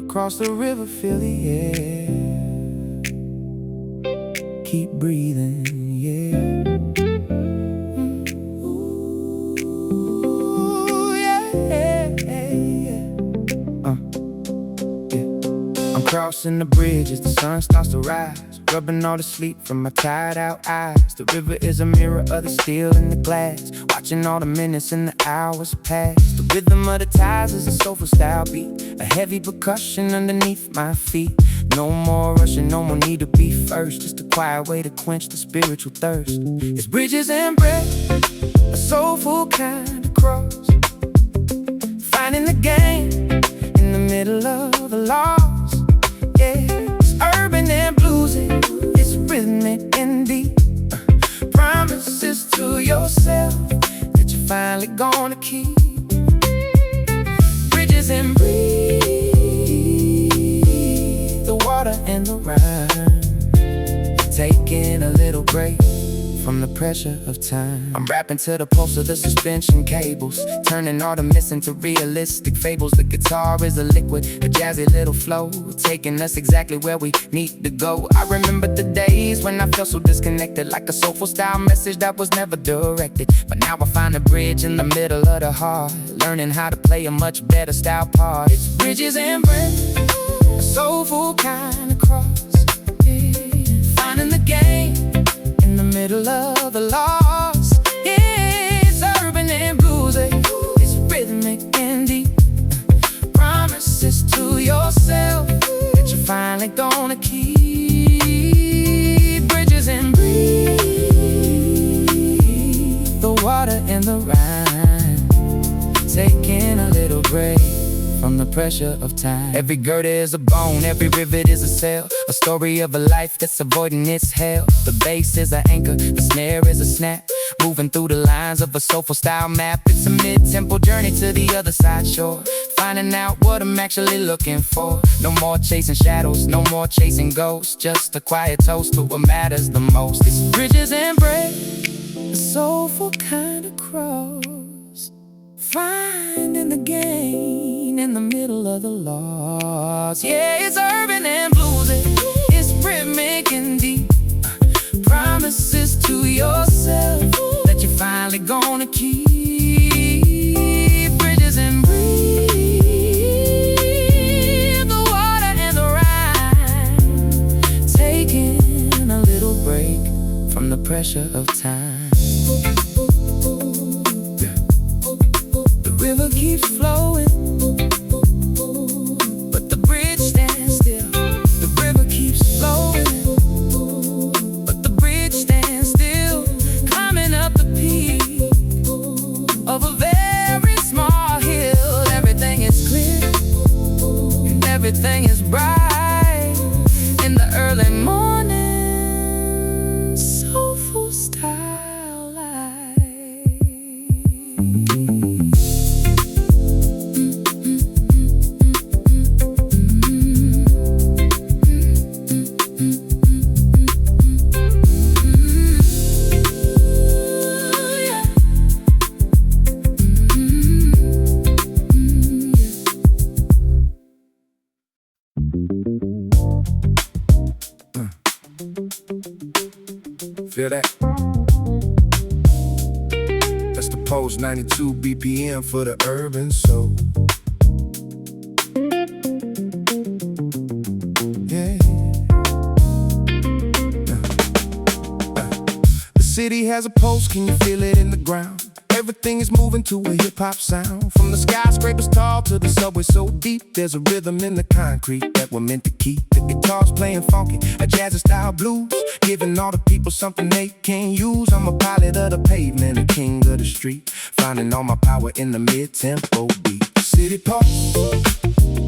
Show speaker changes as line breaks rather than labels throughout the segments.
Across the river, feel the air. Keep breathing, yeah. Ooh, yeah, yeah, yeah. I'm crossing the bridge as the sun starts to rise, rubbing all the sleep from my tired out eyes. The river is a mirror of the steel in the glass, watching all the minutes and the hours pass. The rhythm of the tides is a soulful style beat, a heavy percussion underneath my feet. No more rushing, no more need to be first, just a quiet way to quench the spiritual thirst. It's bridges and bread, a soulful kind of cross, finding the game in the middle of the loss. Yeah, it's urban and bluesy, it's rhythmic and deep. Promises to yourself that you're finally gonna keep. Bridges and breathe, the water and the rhyme, taking a little break from the pressure of time. I'm rapping to the pulse of the suspension cables, turning all the myths into realistic fables. The guitar is a liquid, a jazzy little flow, taking us exactly where we need to go. I remember the days when I felt so disconnected, like a soulful style message that was never directed. But now I find a bridge in the middle of the heart, learning how to play a much better style part. It's bridges and bread, a soulful kind of cross, yeah. Finding the game in the middle of the loss. Yeah, it's urban and bluesy, it's rhythmic and deep. Promises to yourself that you're finally gonna keep. Bridges and breathe, the water and the rhyme, taking a little break from the pressure of time. Every girder is a bone, every rivet is a sail, a story of a life that's avoiding its hell. The bass is an anchor, the snare is a snap, moving through the lines of a soulful style map. It's a mid-tempo journey to the other side shore, finding out what I'm actually looking for. No more chasing shadows, no more chasing ghosts, just a quiet toast to what matters the most. It's bridges and bread, a soulful kind of cross, finding the gain in the middle of the loss. Yeah, it's urban and bluesy, it's rhythmic and deep. Promises to yourself that you're finally gonna keep. Bridges and breathe, the water and the rhyme, taking a little break from the pressure of time. The river keeps flowing, but the bridge stands still. The river keeps flowing, but the bridge stands still. Climbing up the peak of a very small hill. Everything is clear and everything is bright in the early morning, soulful style light.
Feel that? That's the Pulse 92 BPM for the urban soul. Yeah. The city has a pulse, can you feel it in the ground? Everything is moving to a hip-hop sound. From the skyscrapers tall to the subway so deep, there's a rhythm in the concrete that we're meant to keep. The guitar's playing funky, a jazzy style blues, giving all the people something they can use. I'm a pilot of the pavement, a king of the street, finding all my power in the mid-tempo beat. City pulse,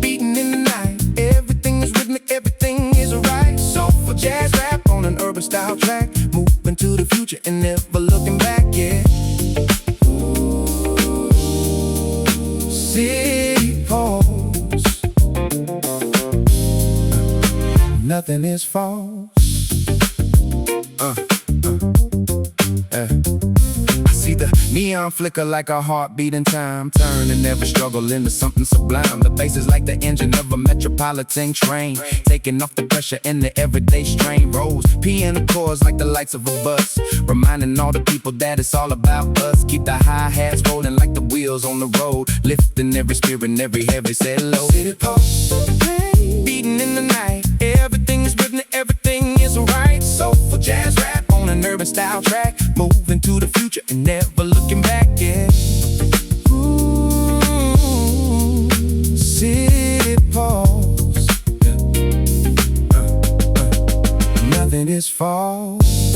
beating in the night. Everything is rhythmic, everything is right. Soulful jazz rap on an urban style track, moving to the future and never looking back, yeah. City pulse, nothing is false. I see See the neon flicker like a heartbeat in time, turn and never struggle into something sublime. The bass is like the engine of a metropolitan train, taking off the pressure in the everyday strain. Rolls, piano chords like the lights of a bus, reminding all the people that it's all about us. Keep the hi-hats rolling like the wheels on the road, lifting every spirit and every heavy set low. City pulse, beating in the night. Everything is written, everything is alright. Soulful jazz rap on an urban style track, moving to the future and never looking back, yeah. Ooh, city pulse, nothing is false,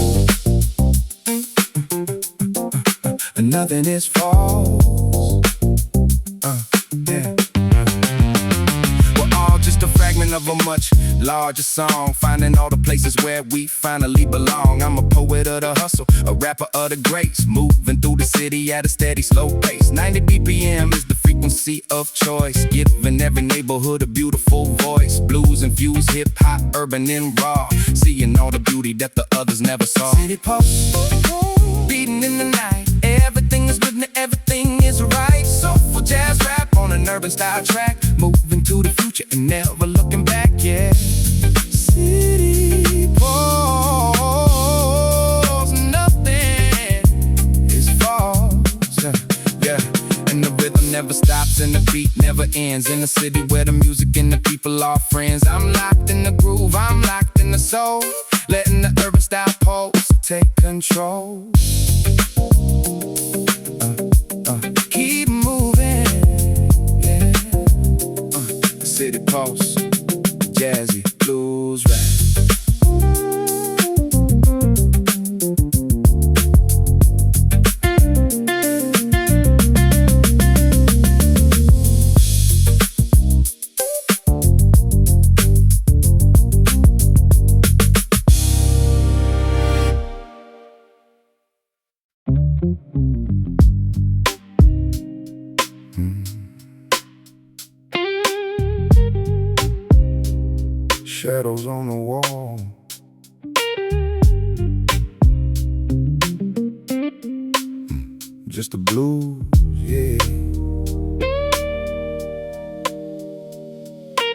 nothing is false, yeah. We're all just a fragment of a much larger song, finding all the places where we finally belong. I'm a poet of the hustle, a rapper of the grace, moving through the city at a steady slow pace. 90 BPM is the frequency of choice, giving every neighborhood a beautiful voice. Blues infused, hip-hop, urban and raw, seeing all the beauty that the others never saw. City pulse, beating in the night. Everything is good and everything is right. Soulful jazz rap on an urban style track, moving to the future and never looking back, yeah. City pulse, nothing is false, yeah. And the rhythm never stops and the beat never ends. In a city where the music and the people are friends, I'm locked in the groove, I'm locked in the soul, letting the urban style pulse take control. Keep moving, yeah. City pulse, jazzy blues rap. Shadows on the wall, just the blues, yeah.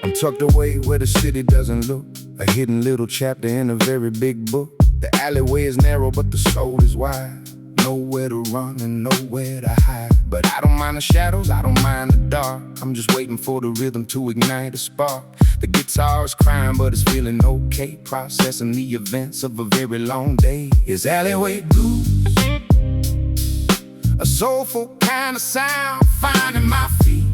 I'm tucked away where the city doesn't look, a hidden little chapter in a very big book. The alleyway is narrow but the soul is wide, nowhere to run and nowhere to hide. But I don't mind the shadows, I don't mind the dark, I'm just waiting for the rhythm to ignite a spark. The guitar is crying but it's feeling okay, processing the events of a very long day. It's alleyway blues, a soulful kind of sound, finding my feet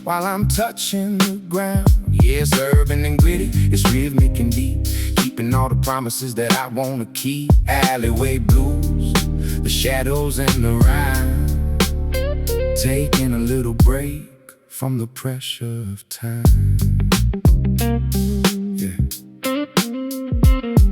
while I'm touching the ground. Yeah, it's urban and gritty, it's rhythmic and deep, keeping all the promises that I wanna keep. Alleyway blues, the shadows and the rhyme, taking a little break from the pressure of time, yeah.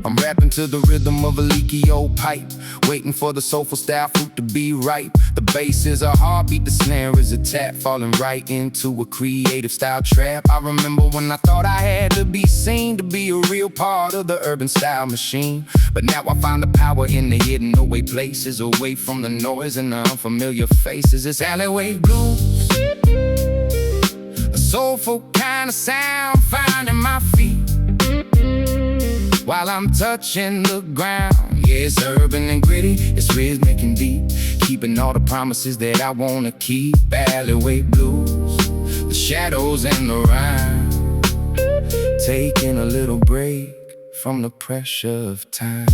I'm rapping to the rhythm of a leaky old pipe, waiting for the soulful style fruit to be ripe. The bass is a heartbeat, the snare is a tap, falling right into a creative style trap. I remember when I thought I had to be seen to be a real part of the urban style machine, but now I find the power in the hidden away places, away from the noise and the unfamiliar faces. It's alleyway blues, a soulful kind of sound, finding my feet while I'm touching the ground. Yeah, it's urban and gritty, it's rhythmic and deep, keeping all the promises that I wanna keep. Alleyway blues, the shadows and the rhyme, taking a little break from the pressure of time.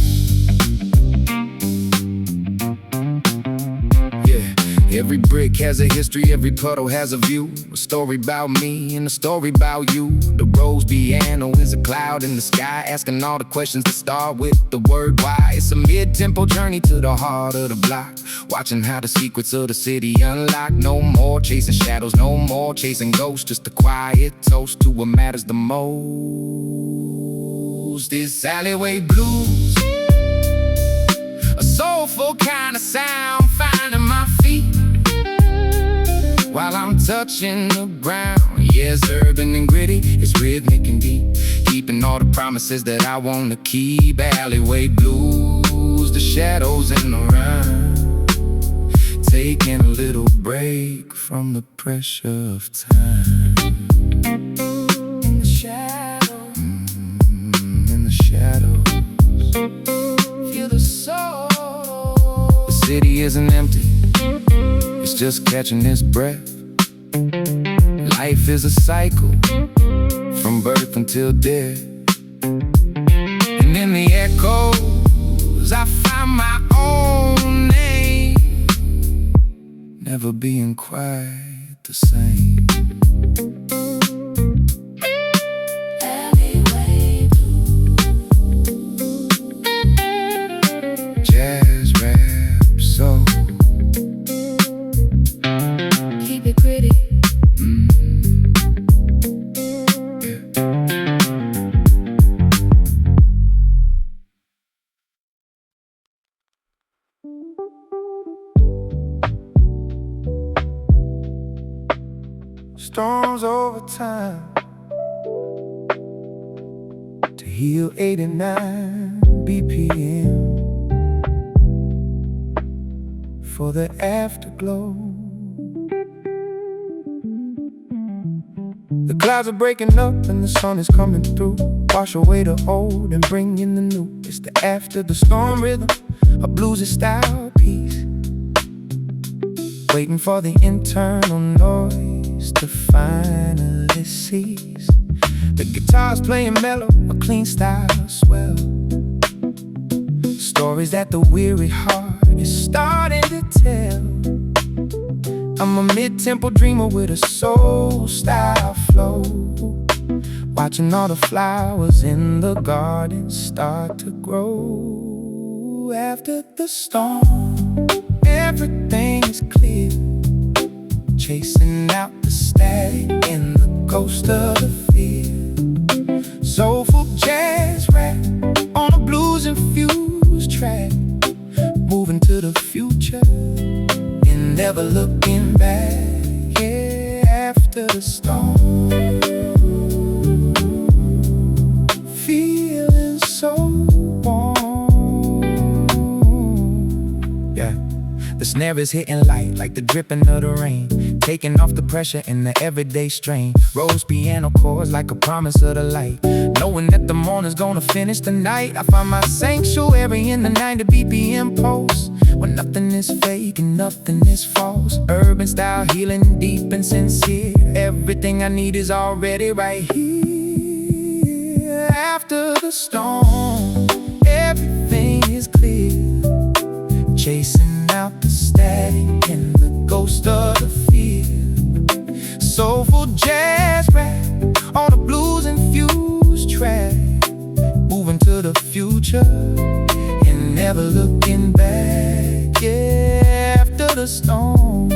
Every brick has a history, every puddle has a view, a story about me and a story about you. The rose piano is a cloud in the sky, asking all the questions that start with the word why. It's a mid-tempo journey to the heart of the block, watching how the secrets of the city unlock. No more chasing shadows, no more chasing ghosts, just a quiet toast to what matters the most. This alleyway blues, a soulful kind of sound, finding my feet while I'm touching the ground. Yeah, it's urban and gritty, it's rhythmic and deep, keeping all the promises that I wanna keep. Alleyway blues, blues, the shadows and the rhyme. Taking a little break from the pressure of time. In the shadows, in the shadows, feel the soul. The city isn't empty, it's just catching its breath. Life is a cycle, from birth until death. And in the echoes, I find my own name, never being quite the same. Jazz, rap, soul,
Keep it gritty.
Storms over time to heal 89 BPM for the afterglow. The clouds are breaking up and the sun is coming through. Wash away the old and bring in the new. It's the after the storm rhythm, a bluesy style piece, waiting for the internal noise to finally cease. The guitar's playing mellow, a clean style swell. Stories that the weary heart is starting to tell. I'm a mid-tempo dreamer with a soul-style flow, watching all the flowers in the garden start to grow. After the storm, everything is clear, chasing out the static in the ghost of the field. Soulful jazz rap on a blues-infused track, moving to the future and never looking back. Yeah, after the storm, feeling so warm. Yeah, the snare is hitting light like the dripping of the rain, taking off the pressure in the everyday strain. Rose piano chords like a promise of the light, knowing that the morning's gonna finish the night. I find my sanctuary in the 90 BPM pulse, where nothing is fake and nothing is false. Urban style healing, deep and sincere. Everything I need is already right here. After the storm, everything is clear, chasing out the static and the ghost of the field. Soulful jazz rap on a blues-infused track, moving to the future and never looking back. Yeah, after the storm,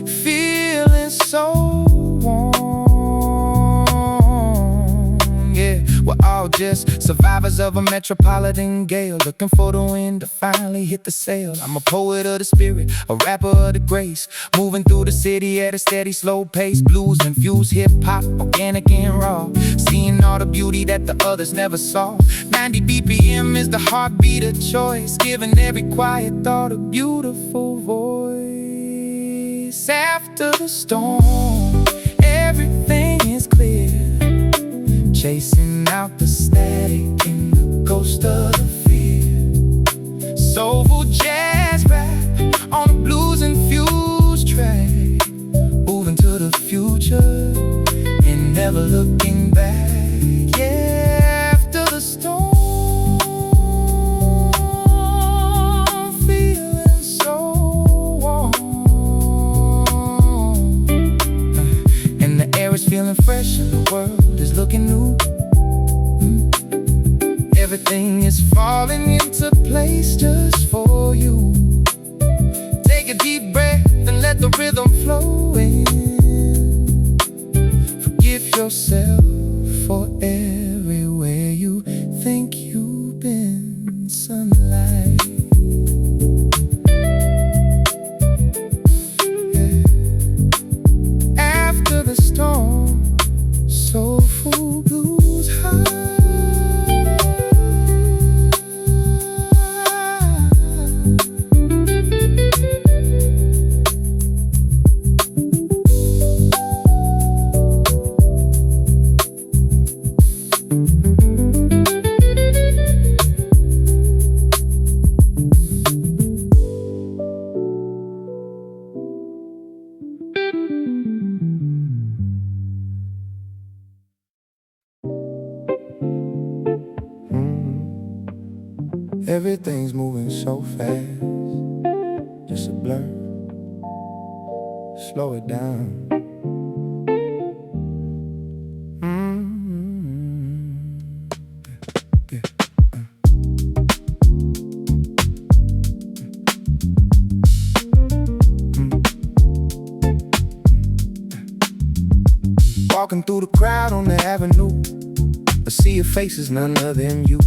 feeling so warm. Yeah, we're all just survivors of a metropolitan gale, looking for the wind to finally hit the sail. I'm a poet of the spirit, a rapper of the grace, moving through the city at a steady, slow pace. Blues-infused hip-hop, organic and raw, seeing all the beauty that the others never saw. 90 BPM is the heartbeat of choice, giving every quiet thought a beautiful voice. After the storm, everything is clear, chasing out the static in the ghost of the field. Soulful jazz rap on a blues-infused track, moving to the future and never looking back. Yeah, after the storm, feeling so warm, and the air is feeling fresh and the world is looking new. Everything is falling into place just for you. Take a deep breath and let the rhythm flow in. Forgive yourself for everywhere you think you've been. Sunlight, yeah. After the storm, soulful blues high. Everything's moving so fast, just a blur. Slow it down. Yeah. Walking through the crowd on the avenue, I see your faces, none other than you.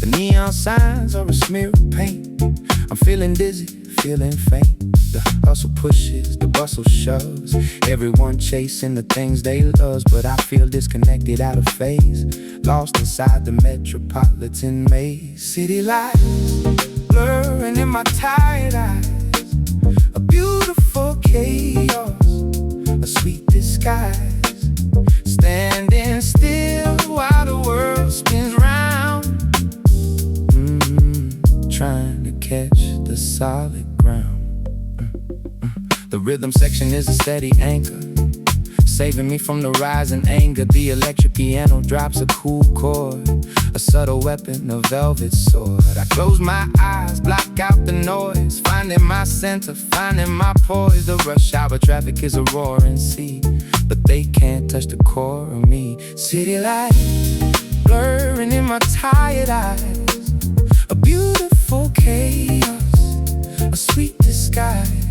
The neon signs are a smear of paint. I'm feeling dizzy, feeling faint. The hustle pushes, the bustle shoves, everyone chasing the things they love. But I feel disconnected, out of phase, lost inside the metropolitan maze. City lights blurring in my tired eyes, a beautiful chaos, a sweet disguise. Standing still while the world spins round, trying to catch the solid ground. The rhythm section is a steady anchor, saving me from the rising anger. The electric piano drops a cool chord, a subtle weapon, a velvet sword. I close my eyes, block out the noise, finding my center, finding my poise. The rush hour traffic is a roaring sea, but they can't touch the core of me. City lights blurring in my tired eyes, a beautiful chaos, a sweet disguise.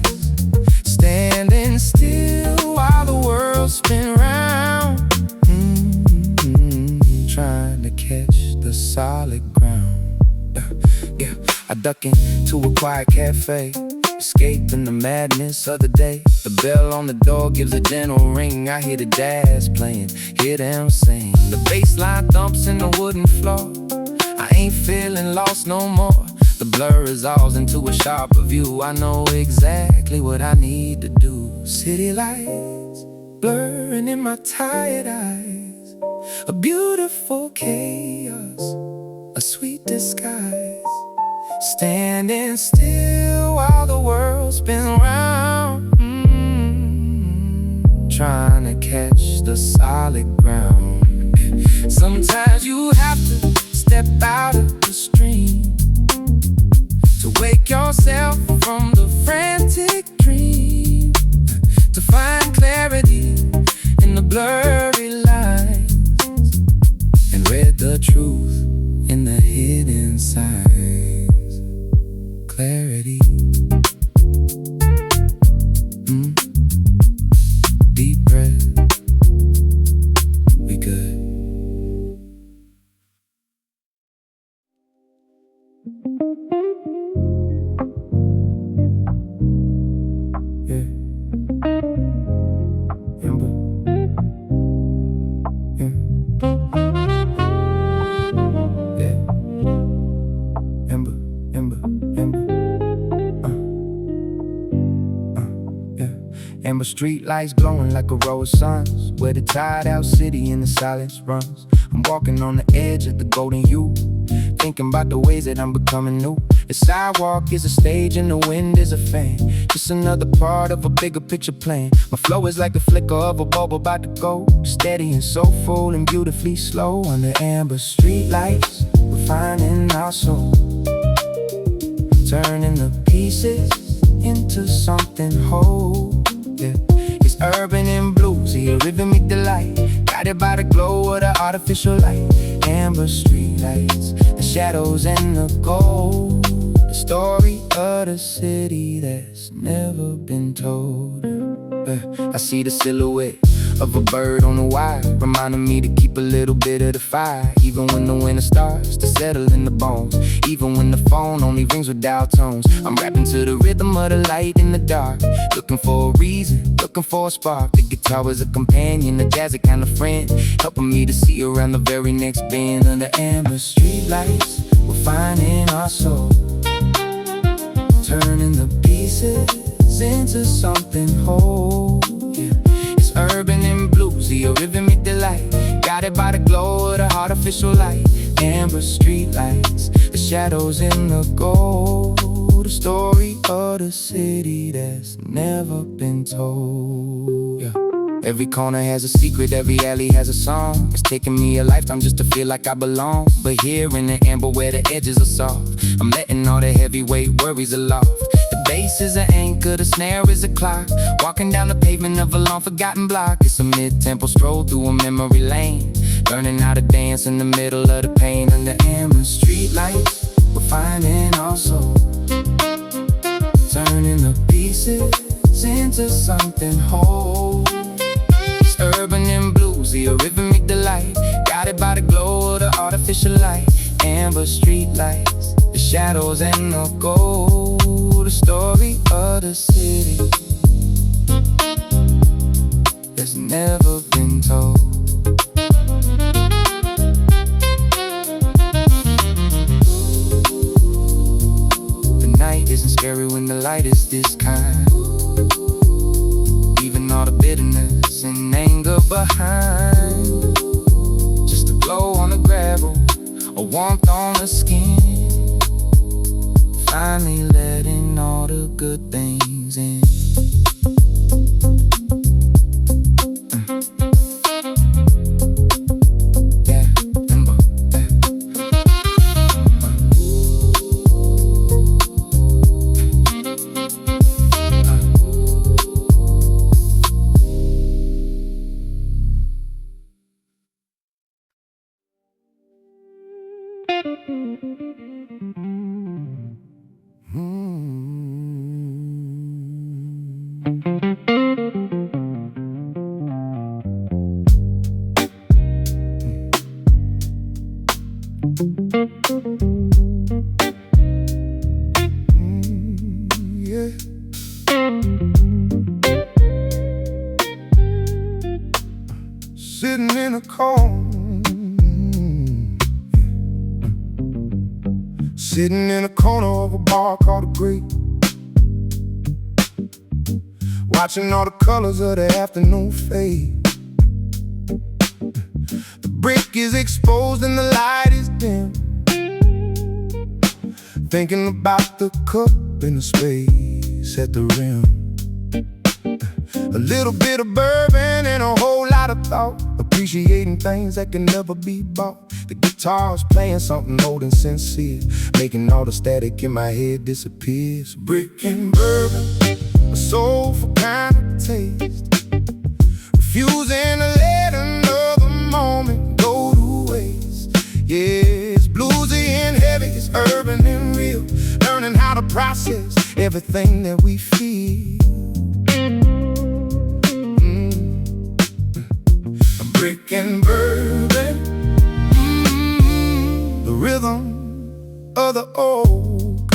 Standing still while the world spins round, trying to catch the solid ground. Yeah, I duck into a quiet cafe, escaping the madness of the day. The bell on the door gives a gentle ring. I hear the jazz playing, hear them sing. The bass line thumps in the wooden floor. I ain't feeling lost no more. The blur resolves into a sharper view. I know exactly what I need to do. City lights blurring in my tired eyes, a beautiful chaos, a sweet disguise. Standing still while the world spins round, trying to catch the solid ground. Sometimes you have to step out of the stream to wake yourself from the frantic dream, to find clarity in the blurry lines, and read the truth in the hidden signs. Clarity. Deep breath. We good. Yeah. Ember. Yeah. Yeah. Ember. Amber street lights glowing like a row of suns, where the tired out city in the silence runs. I'm walking on the edge of the golden U, thinking about the ways that I'm becoming new. The sidewalk is a stage and the wind is a fan, just another part of a bigger picture plan. My flow is like the flicker of a bulb about to go, steady and soulful and beautifully slow. Under amber street lights, we're finding our soul, turning the pieces into something whole. Yeah. It's urban and bluesy, a rhythmic delight, guided by the glow of the artificial light. Amber street lights, the shadows and the gold, the story of the city that's never been told. I see the silhouette of a bird on the wire, reminding me to keep a little bit of the fire. Even when the winter starts to settle in the bones, even when the phone only rings with dial tones, I'm rapping to the rhythm of the light in the dark, looking for a reason, looking for a spark. The guitar is a companion, the jazz a kind of friend, helping me to see around the very next bend. Under amber street lights, we're finding our soul, turning the pieces into something whole. Yeah. It's urban and bluesy, a rhythmic delight, guided by the glow of the artificial light. Amber street lights, the shadows in the gold, the story of the city that's never been told. Yeah.
Every corner has a secret, every alley has a song. It's taken me a lifetime just to feel like I belong. But here in the amber where the edges are soft, I'm letting all the heavyweight worries aloft. The bass is an anchor, the snare is a clock. Walking down the pavement of a long-forgotten block. It's a mid-tempo stroll through a memory lane, learning how to dance in the middle of the pain. Under amber street lights, we're finding our soul, turning the pieces into something whole. It's urban and bluesy, a rhythmic delight, guided by the glow of the artificial light. Amber street lights, the shadows and the gold, the story of the city that's never been told. The night isn't scary when the light is this kind. Even all the bitterness and anger behind, just a glow on the gravel, a warmth on the skin, finally letting all the good things in.
Yeah. Sitting in a corner, sitting in a corner of a bar called a Great, watching all the colors of the afternoon fade. The brick is exposed and the light is dim, thinking about the cup and the space at the rim. A little bit of bourbon and a whole lot of thought, appreciating things that can never be bought. The guitar's playing something old and sincere, making all the static in my head disappear. So brick and bourbon, a soulful kind of taste, refusing to let another moment go to waste. Yeah, it's bluesy and heavy, it's urban and real, learning how to process everything that we feel. Brick and bourbon, the rhythm of the oak,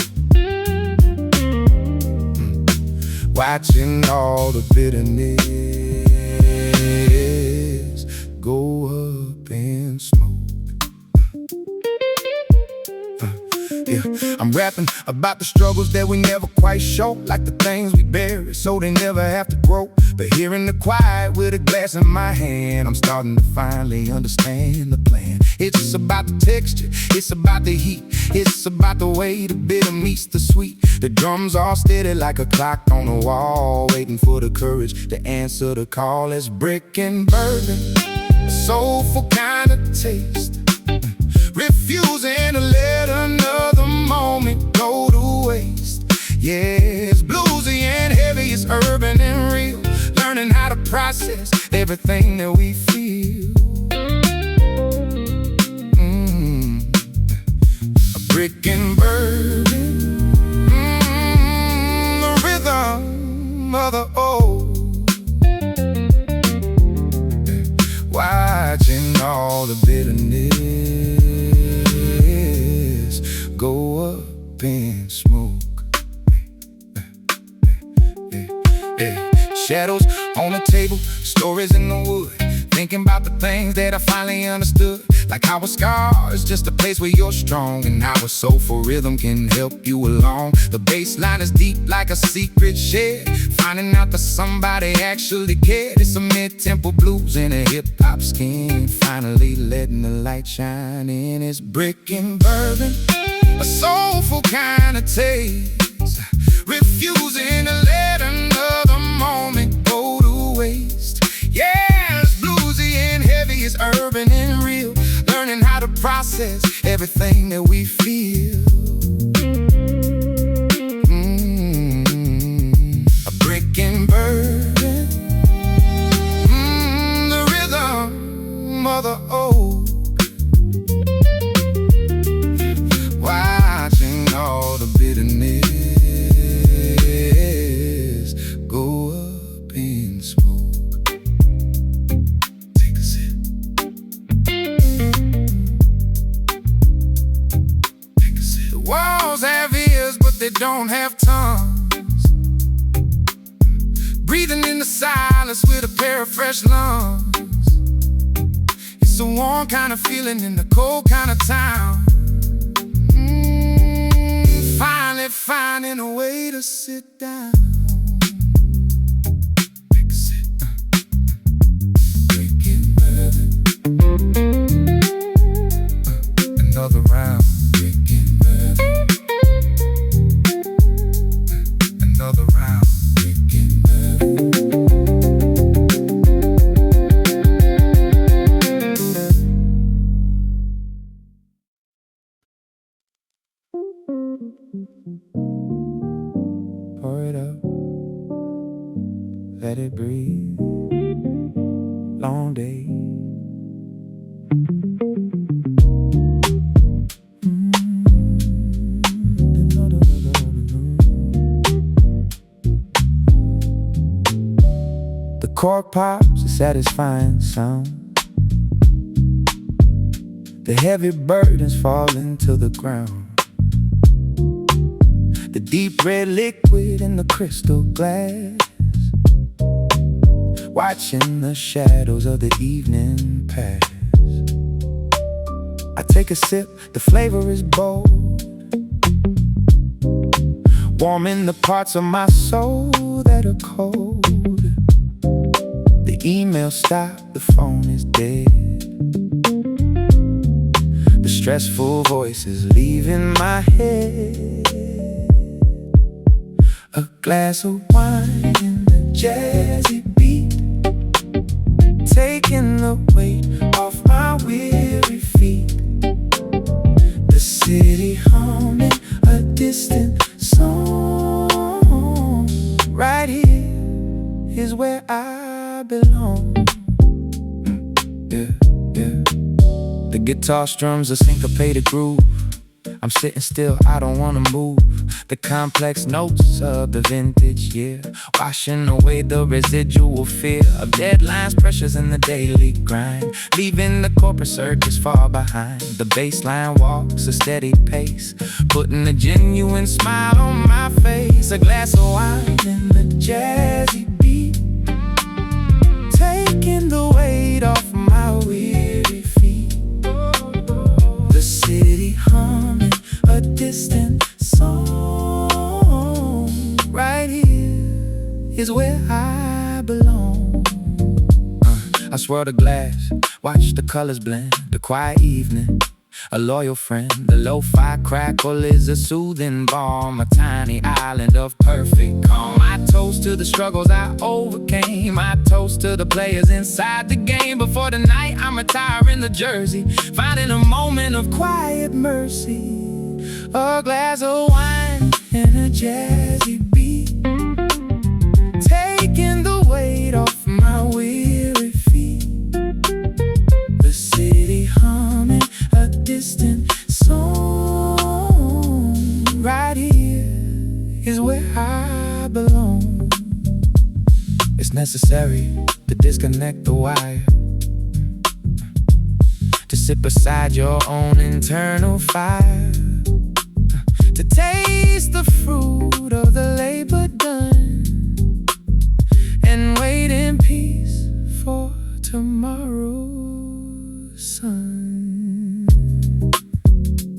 watching all the bitterness go up in smoke. Yeah, I'm rapping about the struggles that we never quite show, like the things we bury so they never have to grow. But here in the quiet with a glass in my hand, I'm starting to finally understand the plan. It's about the texture, it's about the heat, it's about the way the bitter meets the sweet. The drums are steady like a clock on the wall, waiting for the courage to answer the call. It's brick and bourbon, a soulful kind of taste, refusing to let another moment go to waste. Yeah, it's bluesy and heavy, it's urban and real, learning how to process everything that we feel. A brick and bourbon, the rhythm of the old, watching all the bitterness go up in smoke. Shadows on the table, stories in the wood, thinking about the things that I finally understood. Like how a scar is just a place where you're strong, and how a soulful rhythm can help you along. The bass line is deep like a secret shed, finding out that somebody actually cared. It's a mid-tempo blues in a hip-hop skin, finally letting the light shine in. It's brick and bourbon, a soulful kind of taste, refusing to let another moment go to waste. Yeah, process everything that we feel. A brick and burden, the rhythm of the oak, watching all the bitterness go up in smoke. Take a sip. Take a sip. The walls have ears, but they don't have tongues. Breathing in the silence with a pair of fresh lungs. It's a warm kind of feeling in the cold kind of town. Finally finding a way to sit down. Take a sip. Drinking bourbon. Another round. Drinking bourbon. Another round. Drinking bourbon. Pour it up, let it breathe. Long day. The cork pops, a satisfying sound. The heavy burdens falling to the ground. The deep red liquid in the crystal glass, watching the shadows of the evening pass. I take a sip, the flavor is bold, warming the parts of my soul that are cold. The email stopped, the phone is dead. The stressful voices leaving my head. A glass of wine and a jazzy beat, taking the weight off my weary feet. The city humming a distant song. Right here is where I belong. Yeah, yeah. The guitar strums a syncopated groove. I'm sitting still, I don't wanna move. The complex notes of the vintage year, washing away the residual fear of deadlines, pressures, and the daily grind, leaving the corporate circus far behind. The baseline walks a steady pace, putting a genuine smile on my face. A glass of wine and the jazzy beat, taking the weight off my weary feet. The city humming a distant song. Right here is where I belong. I swirl the glass, watch the colors blend. The quiet evening, a loyal friend. The lo-fi crackle is a soothing balm, a tiny island of perfect calm. I toast to the struggles I overcame. I toast to the players inside the game. Before the night, I'm retiring the jersey, finding a moment of quiet mercy. A glass of wine and a jazzy beat, taking the weight off my weary feet. The city humming a distant song. Right here is where I belong. It's necessary to disconnect the wire, to sit beside your own internal fire, to taste the fruit of the labor done, and wait in peace for tomorrow's sun.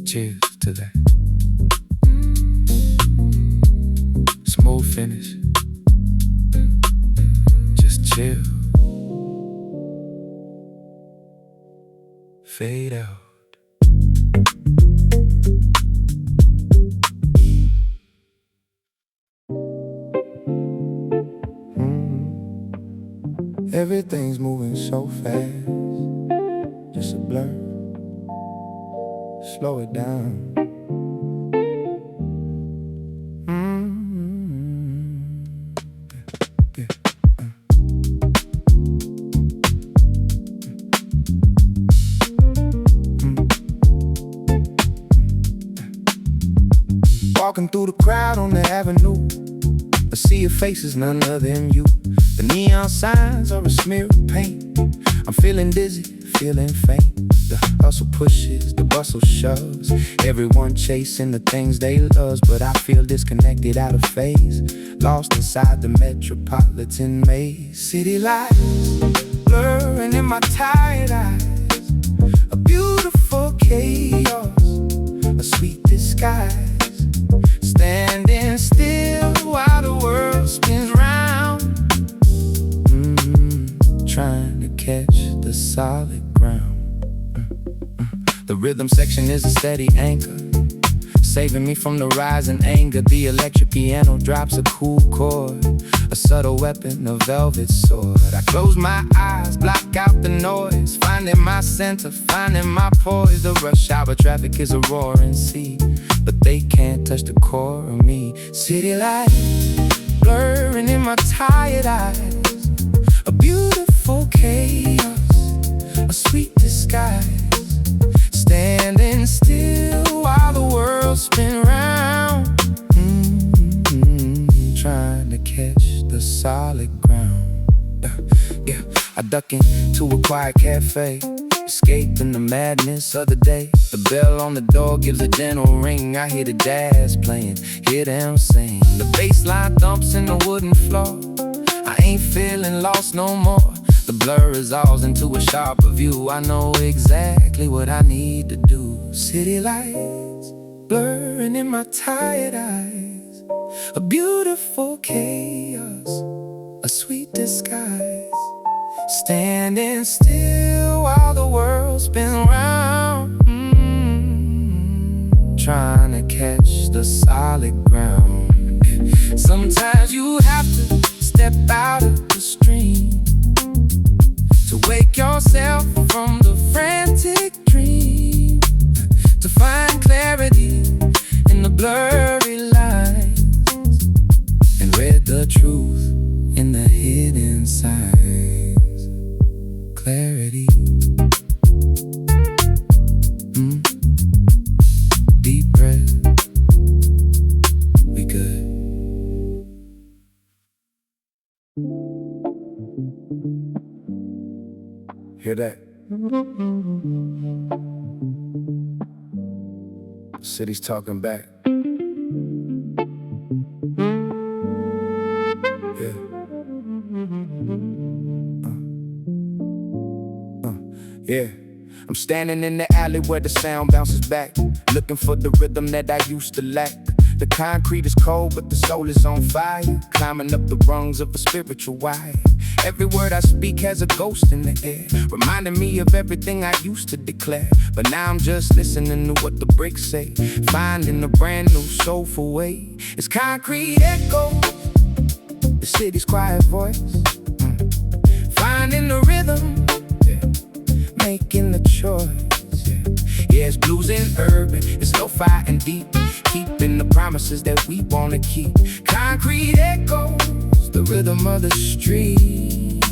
Cheers to that. Smooth finish. Just chill. Fade out. Everything's moving so fast, just a blur. slow it down. Yeah. Walking through the crowd on the avenue, I see your faces, none other than you. The neon signs are a smear of paint. I'm feeling dizzy, feeling faint. The hustle pushes, the bustle shoves, everyone chasing the things they love. But I feel disconnected, out of phase, lost inside the metropolitan maze. City lights blurring in my tired eyes, a beautiful chaos, a sweet disguise. Standing still while the world spins round, trying to catch the solid ground. The rhythm section is a steady anchor, saving me from the rising anger. The electric piano drops a cool chord, a subtle weapon, a velvet sword. I close my eyes, block out the noise, finding my center, finding my poise. The rush hour traffic is a roaring sea, but they can't touch the core of me. City lights blurring in my tired eyes, a beautiful chaos, a sweet disguise. Standing still while the world spins round, trying to catch the solid ground. Yeah, I duck into a quiet cafe, escaping the madness of the day. The bell on the door gives a gentle ring. I hear the jazz playing, hear them sing. The bass line thumps in the wooden floor. I ain't feeling lost no more. The blur resolves into a sharper view. I know exactly what I need to do. City lights blurring in my tired eyes, a beautiful chaos, a sweet disguise. Standing still while the world spins round, trying to catch the solid ground. Sometimes you have to step out of the stream to wake yourself from the frantic dream, to find clarity in the blurry lines, and read the truth in the hidden signs. Clarity, deep breath, we good. Hear that? The city's talking back. Yeah. Yeah. I'm standing in the alley where the sound bounces back, looking for the rhythm that I used to lack. The concrete is cold, but the soul is on fire, climbing up the rungs of a spiritual wire. Every word I speak has a ghost in the air, reminding me of everything I used to declare. But now I'm just listening to what the bricks say, finding a brand new soulful way. It's concrete echo, the city's quiet voice, finding the rhythm, making the choice. Yeah, it's blues and urban, it's lo-fi and deep, keeping the promises that we wanna keep. Concrete echoes, the rhythm of the street,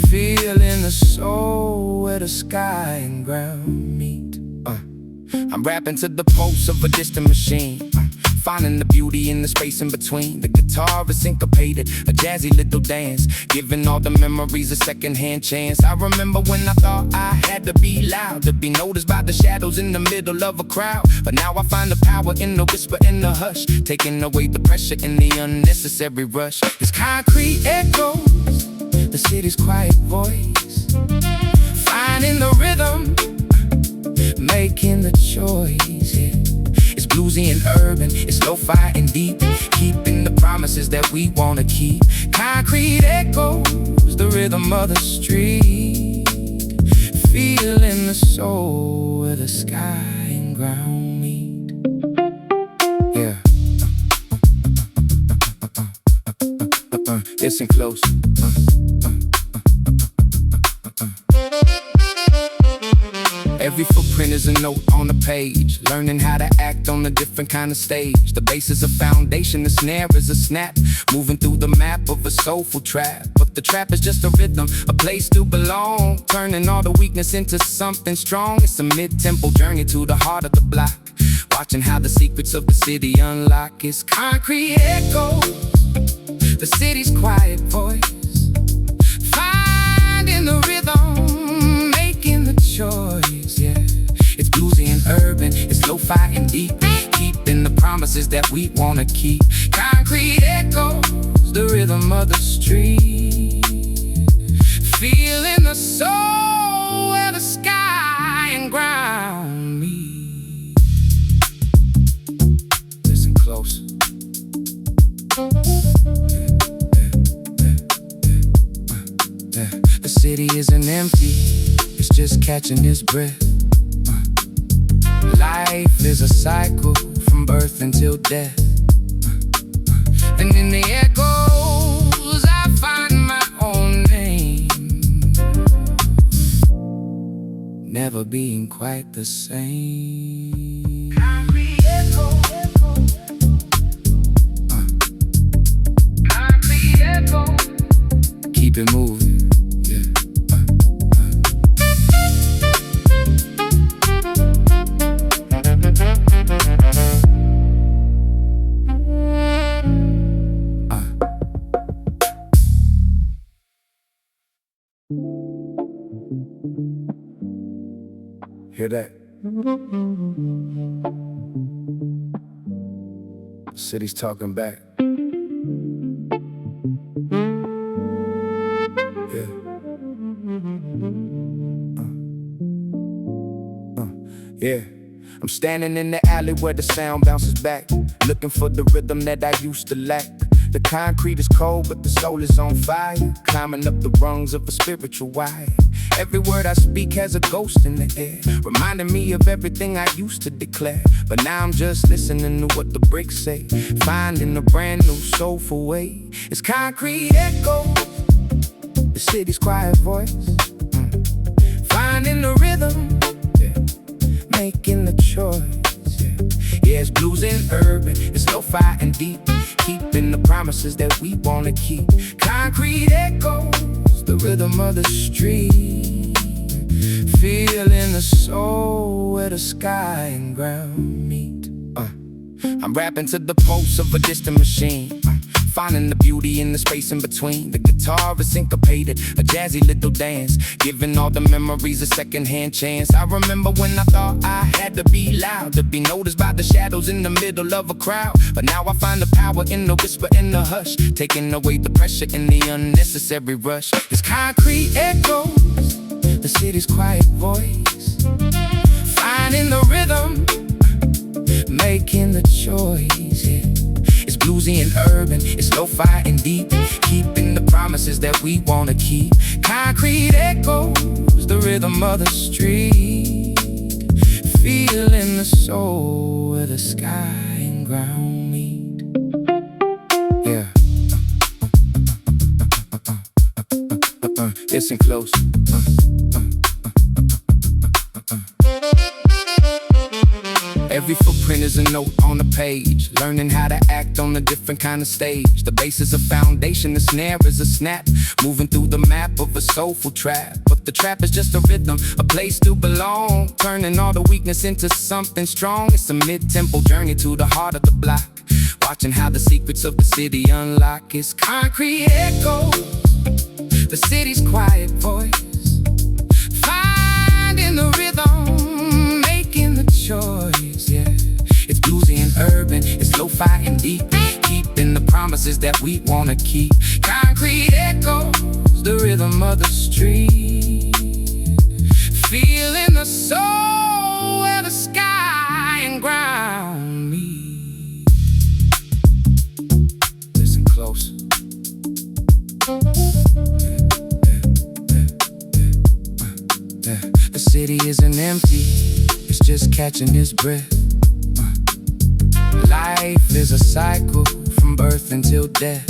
feeling the soul where the sky and ground meet. I'm rapping to the pulse of a distant machine, finding the beauty in the space in between. The guitar is syncopated, a jazzy little dance, giving all the memories a second-hand chance. I remember when I thought I had to be loud, to be noticed by the shadows in the middle of a crowd. But now I find the power in the whisper, in the hush, taking away the pressure in the unnecessary rush. It's concrete echoes, the city's quiet voice, finding the rhythm, making the choice. Yeah. It's bluesy and urban, it's lo-fi and deep, keeping the promises that we wanna keep. Concrete echoes, the rhythm of the street, feeling the soul where the sky and ground meet. Yeah. Listen close. Every footprint is a note on the page, learning how to act on a different kind of stage. The bass is a foundation, the snare is a snap, moving through the map of a soulful trap. But the trap is just a rhythm, a place to belong, turning all the weakness into something strong. It's a mid-tempo journey to the heart of the block, watching how the secrets of the city unlock. It's concrete echoes, the city's quiet voice, finding the rhythm, making the choice, yeah. It's bluesy and urban, it's lo-fi and deep, keeping the promises that we wanna keep. Concrete echoes, the rhythm of the street, feeling the soul where the sky and ground meet. Listen close. The city isn't empty, it's just catching its breath. Life is a cycle from birth until death. And in the echoes I find my own name, never being quite the same. Concrete echo, concrete echo. Keep it moving. Hear that? The city's talking back. Yeah. Yeah. I'm standing in the alley where the sound bounces back, looking for the rhythm that I used to lack. The concrete is cold, but the soul is on fire, climbing up the rungs of a spiritual wire. Every word I speak has a ghost in the air, reminding me of everything I used to declare. But now I'm just listening to what the bricks say, finding a brand new soulful way. It's concrete echo, the city's quiet voice, finding the rhythm, yeah, making the choice, yeah. Yeah, it's blues and urban, it's lo-fi and deep, keeping the promises that we wanna keep. Concrete echoes, the rhythm of the street, feeling the soul where the sky and ground meet. I'm rapping to the pulse of a distant machine, finding the beauty in the space in between. The guitar is syncopated, a jazzy little dance, giving all the memories a second-hand chance. I remember when I thought I had to be loud, to be noticed by the shadows in the middle of a crowd. But now I find the power in the whisper and the hush, taking away the pressure in the unnecessary rush. It's concrete echoes, the city's quiet voice, finding the rhythm, making the choice, yeah. It's bluesy and urban, it's lo-fi and deep, keeping the promises that we wanna keep. Concrete echoes, the rhythm of the street, feeling the soul where the sky and ground meet. Yeah. Listen close. Every footprint is a note on the page, learning how to act on a different kind of stage. The bass is a foundation, the snare is a snap, moving through the map of a soulful trap. But the trap is just a rhythm, a place to belong, turning all the weakness into something strong. It's a mid-tempo journey to the heart of the block, watching how the secrets of the city unlock. It's concrete echoes, the city's quiet voice, finding the rhythm, making the choice, yeah. It's bluesy and urban, it's lo-fi and deep, keeping the promises that we wanna keep. Concrete echoes, the rhythm of the street, feeling the soul where the sky and ground meet. Listen close. The city isn't empty, it's just catching its breath. Life is a cycle from birth until death.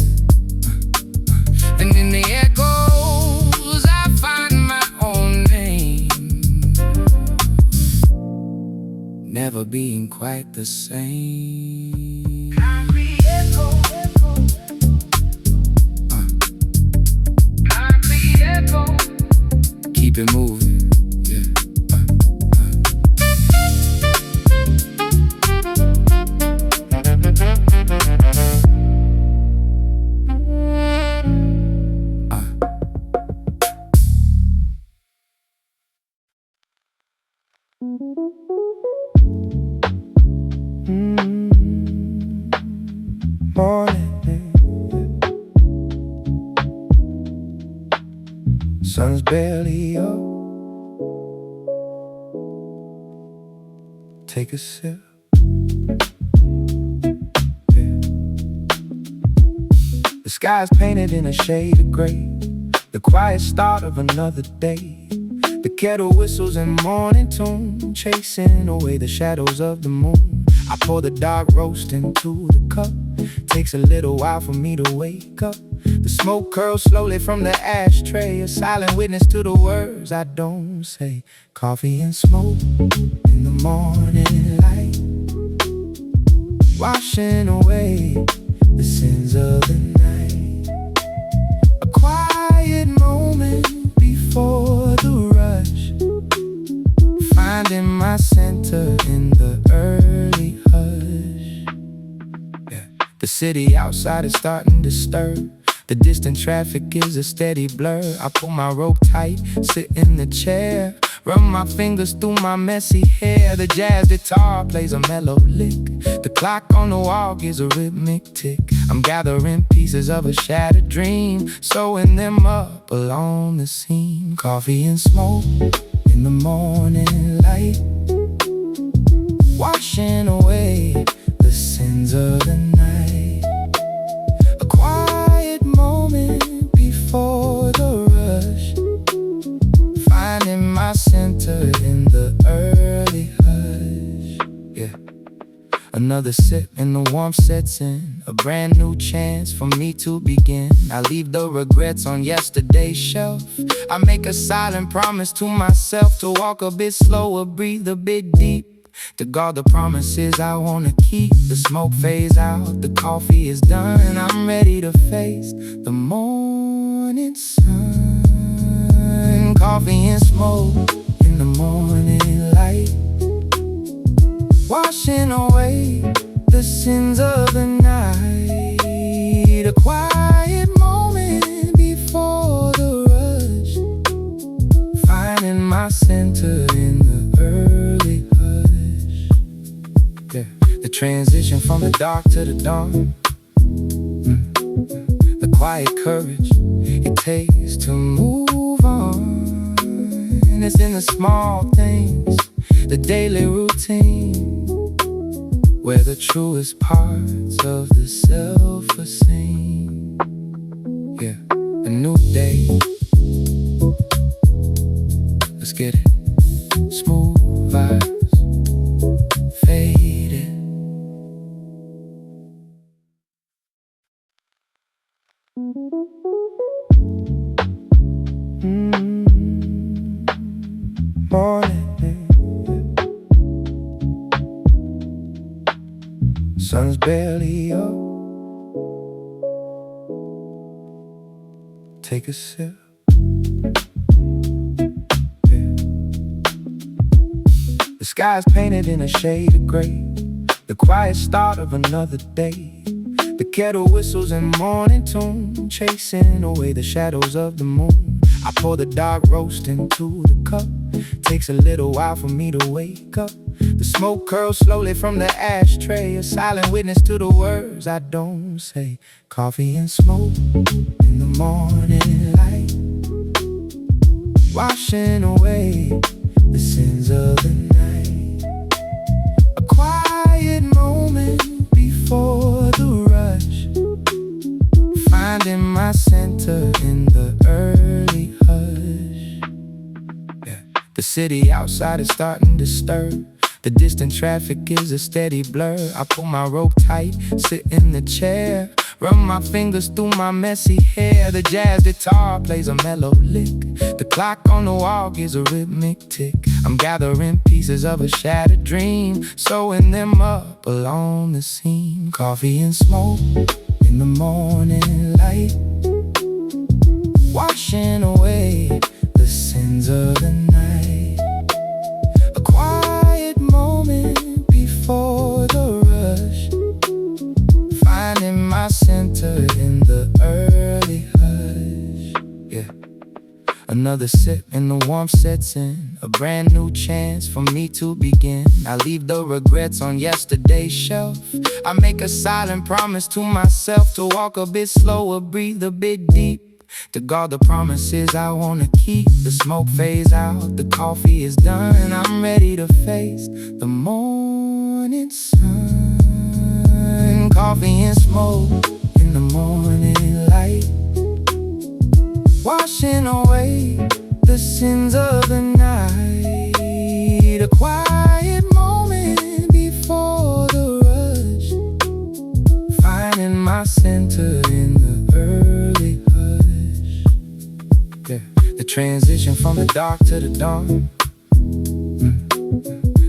And in the echoes I find my own name,
never being quite the same.
Concrete echo. Concrete echo.
Keep it moving, yeah.
Morning, sun's barely up. Take a sip. Yeah. The sky's painted in a shade of gray, the quiet start of another day. The kettle whistles in morning tune, chasing away the shadows of the moon. I pour the dark roast into the cup. Takes a little while for me to wake up. The smoke curls slowly from the ashtray, a silent witness to the words I don't say. Coffee and smoke in the morning light, washing away the sins of the night. A quiet moment before the rush, finding my center in the early hush. Yeah. The city outside is starting to stir. The distant traffic is a steady blur. I pull my rope tight, sit in the chair, run my fingers through my messy hair. The jazz guitar plays a mellow lick. The clock on the wall gives a rhythmic tick. I'm gathering pieces of a shattered dream, sewing them up along the seam. Coffee and smoke in the morning light, washing away the sins of the night. A quiet moment before the rush, finding my center in the early hush. Yeah. Another sip and the warmth sets in, a brand new chance for me to begin. I leave the regrets on yesterday's shelf. I make a silent promise to myself to walk a bit slower, breathe a bit deep, to guard the promises I wanna keep. The smoke fades out, the coffee is done, and I'm ready to face the morning sun. Coffee and smoke in the morning light, washing away the sins of the night. A quiet moment before the rush, finding my center in the early hush. Yeah. The transition from the dark to the dawn, the quiet courage it takes to move on. And it's in the small things, the daily routine, where the truest parts of the self are seen. Yeah, a new day. Let's get it. Smooth vibes, faded. Morning, sun's barely up. Take a sip. Yeah. The sky's painted in a shade of gray, the quiet start of another day. The kettle whistles in morning tune, chasing away the shadows of the moon. I pour the dark roast into the cup. Takes a little while for me to wake up. The smoke curls slowly from the ashtray, a silent witness to the words I don't say. Coffee and smoke in the morning light, washing away the sins of the night. A quiet moment before the rush, finding my center in the early hush. Yeah. The city outside is starting to stir. The distant traffic is a steady blur. I pull my rope tight, sit in the chair, run my fingers through my messy hair. The jazz guitar plays a mellow lick. The clock on the wall gives a rhythmic tick.
I'm gathering pieces of a shattered dream, sewing them up along the seam. Coffee and smoke in the morning light, washing away the sins of the night. A quiet moment before the rush, finding my center in the early hush. Yeah. Another sip and the warmth sets in, a brand new chance for me to begin. I leave the regrets on yesterday's shelf. I make a silent promise to myself to walk a bit slower, breathe a bit deep, to guard the promises I wanna keep. The smoke fades out, the coffee is done, I'm ready to face the morning sun. Coffee and smoke in the morning light, washing away the sins of the night. A quiet moment before the rush, finding my center in the early hush. Yeah. The transition from the dark to the dawn,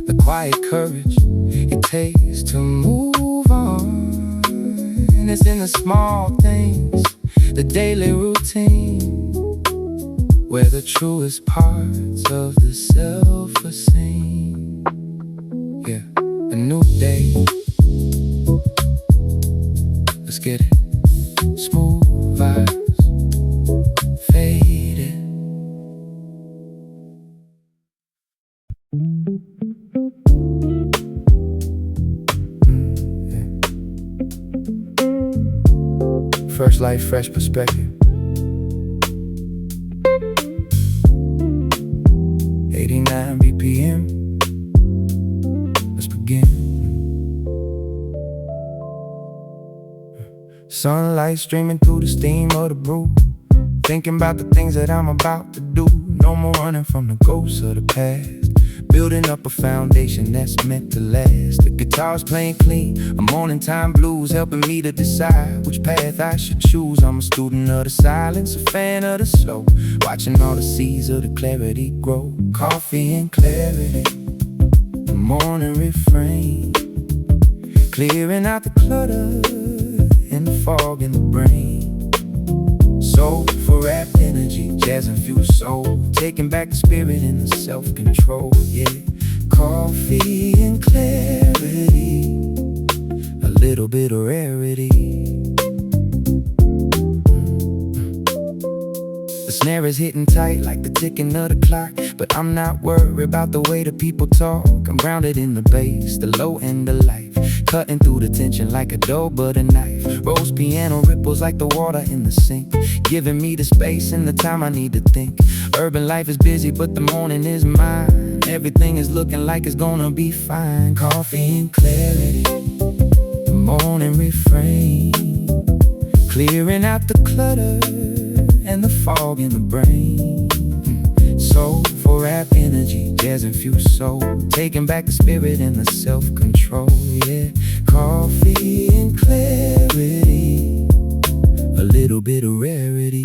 the quiet courage it takes to move on. And it's in the small things, the daily routine, where the truest parts of the self are seen. Yeah, a new day, let's get it. Smooth vibes, faded. Fresh life, fresh perspective. 89 BPM. Let's begin. Sunlight streaming through the steam of the brew, thinking about the things that I'm about to do. No more running from the ghosts of the past, building up a foundation that's meant to last. The guitar's playing clean, a morning time blues helping me to decide which path I should choose. I'm a student of the silence, a fan of the slow, watching all the seeds of the clarity grow. Coffee and clarity, the morning refrain, clearing out the clutter and the fog in the brain. Soulful rap energy, jazz infused soul, taking back the spirit and the self-control. Yeah, coffee and clarity, a little bit of rarity. The snare is hitting tight like the ticking of the clock, but I'm not worried about the way the people talk. I'm grounded in the bass, the low end of life, cutting through the tension like a dull butter knife. Rose piano ripples like the water in the sink, giving me the space and the time I need to think. Urban life is busy, but the morning is mine. Everything is looking like it's gonna be fine. Coffee and clarity, the morning refrain, clearing out the clutter and the fog in the brain. Soulful rap energy, jazz infused soul, taking back the spirit and the self-control. Yeah, coffee and clarity, a little bit of rarity.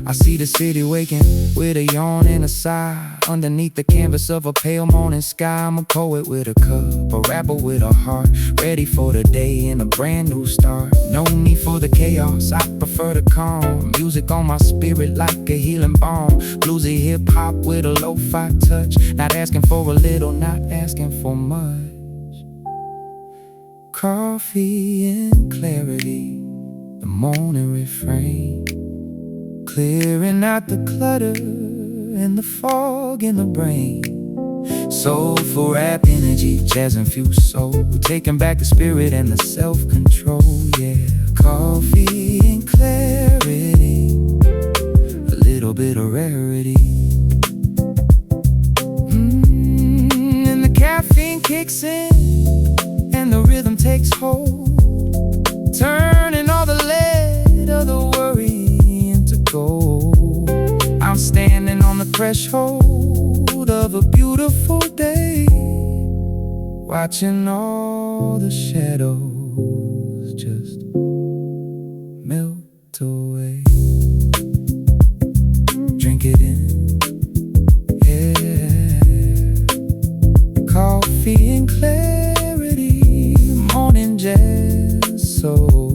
I see the city waking with a yawn and a sigh, underneath the canvas of a pale morning sky. I'm a poet with a cup, a rapper with a heart, ready for the day and a brand new start. No need for the chaos, I prefer the calm. Music on my spirit like a healing balm. Bluesy hip-hop with a lo-fi touch, not asking for a little, not asking for much. Coffee and clarity, the morning refrain, clearing out the clutter and the fog in the brain. Soulful rap energy, jazz infused soul, taking back the spirit and the self-control. Yeah, coffee and clarity, a little bit of rarity. And the caffeine kicks in and the rhythm takes hold, turning all the lead of the worry into gold. I'm standing on the threshold of a beautiful day, watching all the shadows just melt away. Drink drink it in. Yeah. Coffee and clarity, morning jazz soul.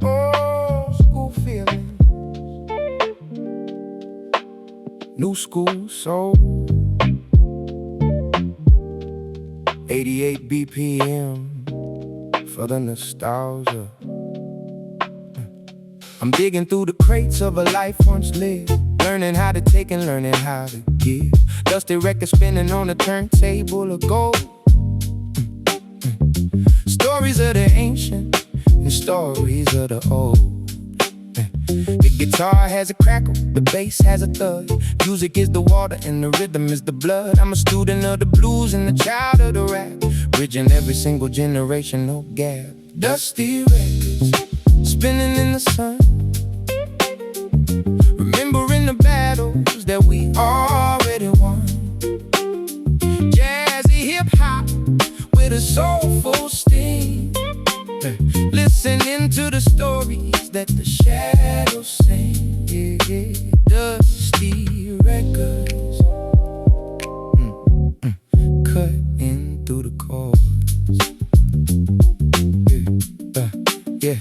Old school feeling, new school soul. 88 BPM for the nostalgia. I'm digging through the crates of a life once lived, learning how to take and learning how to give. Dusty records spinning on a turntable of gold. Stories of the ancient and stories of the old. The guitar has a crackle, the bass has a thud. Music is the water and the rhythm is the blood. I'm a student of the blues and a child of the rap, bridging every single generational gap. Dusty records spinning in the sun, remembering the battles that we already won. Jazzy hip-hop with a soulful sting, listening to the stories that the shadows sing. Yeah, yeah. Dusty records, cutting through the chords. Yeah.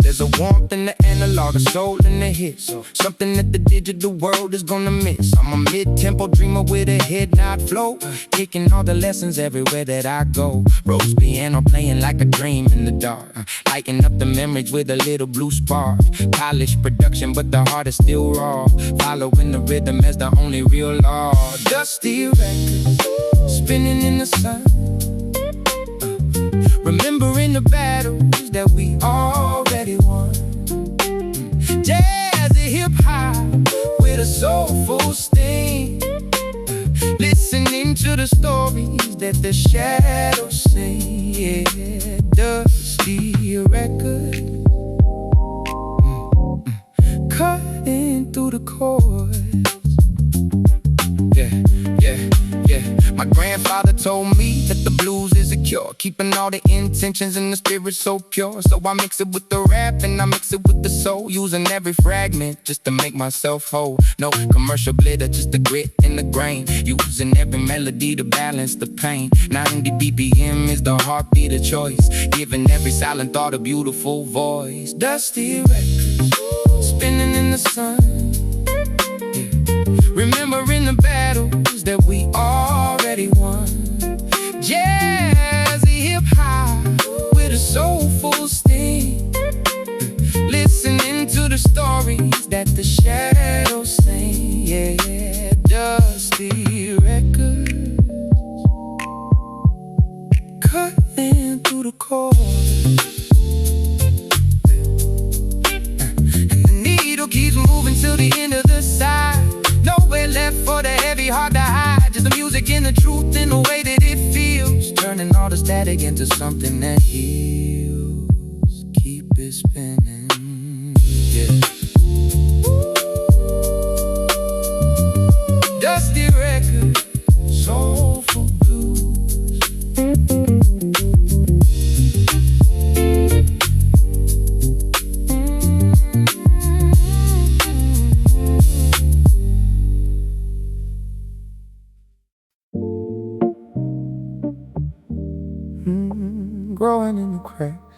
There's a warmth in the analog, a soul in the hits, something that the digital world is gonna miss. I'm a mid-tempo dreamer with a head nod flow, taking all the lessons everywhere that I go. Rose piano playing like a dream in the dark, lighting up the memories with a little blue spark. Polished production, but the heart is still raw, following the rhythm as the only real law. Dusty records spinning in the sun, remembering the battles that we already won. Jazzy hip-hop with a soulful sting, listening to the stories that the shadows sing. Yeah, Dusty record, cutting through the chords. Yeah, yeah, yeah. My grandfather told me that the blues is a cure, keeping all the intentions and the spirit so pure. So I mix it with the rap and I mix it with the soul, using every fragment just to make myself whole. No commercial glitter, just the grit and the grain, using every melody to balance the pain. 90 BPM is the heartbeat of choice, giving every silent thought a beautiful voice. Dusty records spinning in the sun, remembering the battles that we already won. Jazzy hip-hop with a soulful sting, listening to the stories that the shadows sing. Yeah, Dusty records, cutting through the chords. And the needle keeps moving till the end of the side. Nowhere left for the heavy heart to hide, just the music and the truth in the way that it feels, turning all the static into something that heals. Keep it spinning, yeah. Dusty record, soulful blues. Growing in the cracks,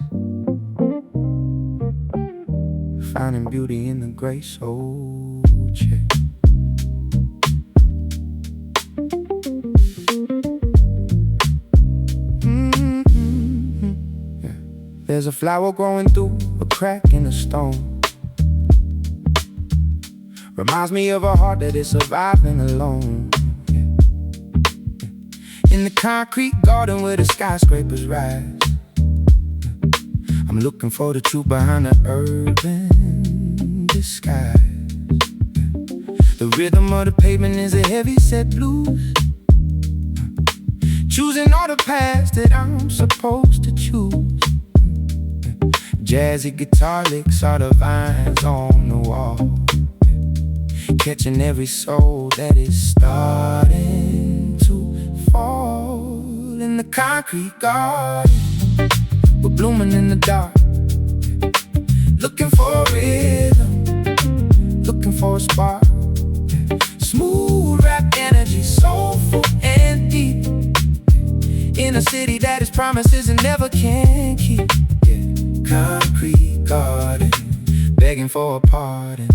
finding beauty in the gray soul check. Yeah. There's a flower growing through a crack in the stone, reminds me of a heart that is surviving alone. In the concrete garden where the skyscrapers rise, I'm looking for the truth behind the urban disguise. The rhythm of the pavement is a heavy set blues, choosing all the paths that I'm supposed to choose. Jazzy guitar licks are the vines on the wall, catching every soul that is starting to fall in the concrete garden. We're blooming in the dark, looking for a rhythm, looking for a spark. Smooth rap energy, soulful and deep, in a city that is promises and never can keep. Concrete garden, begging for a pardon.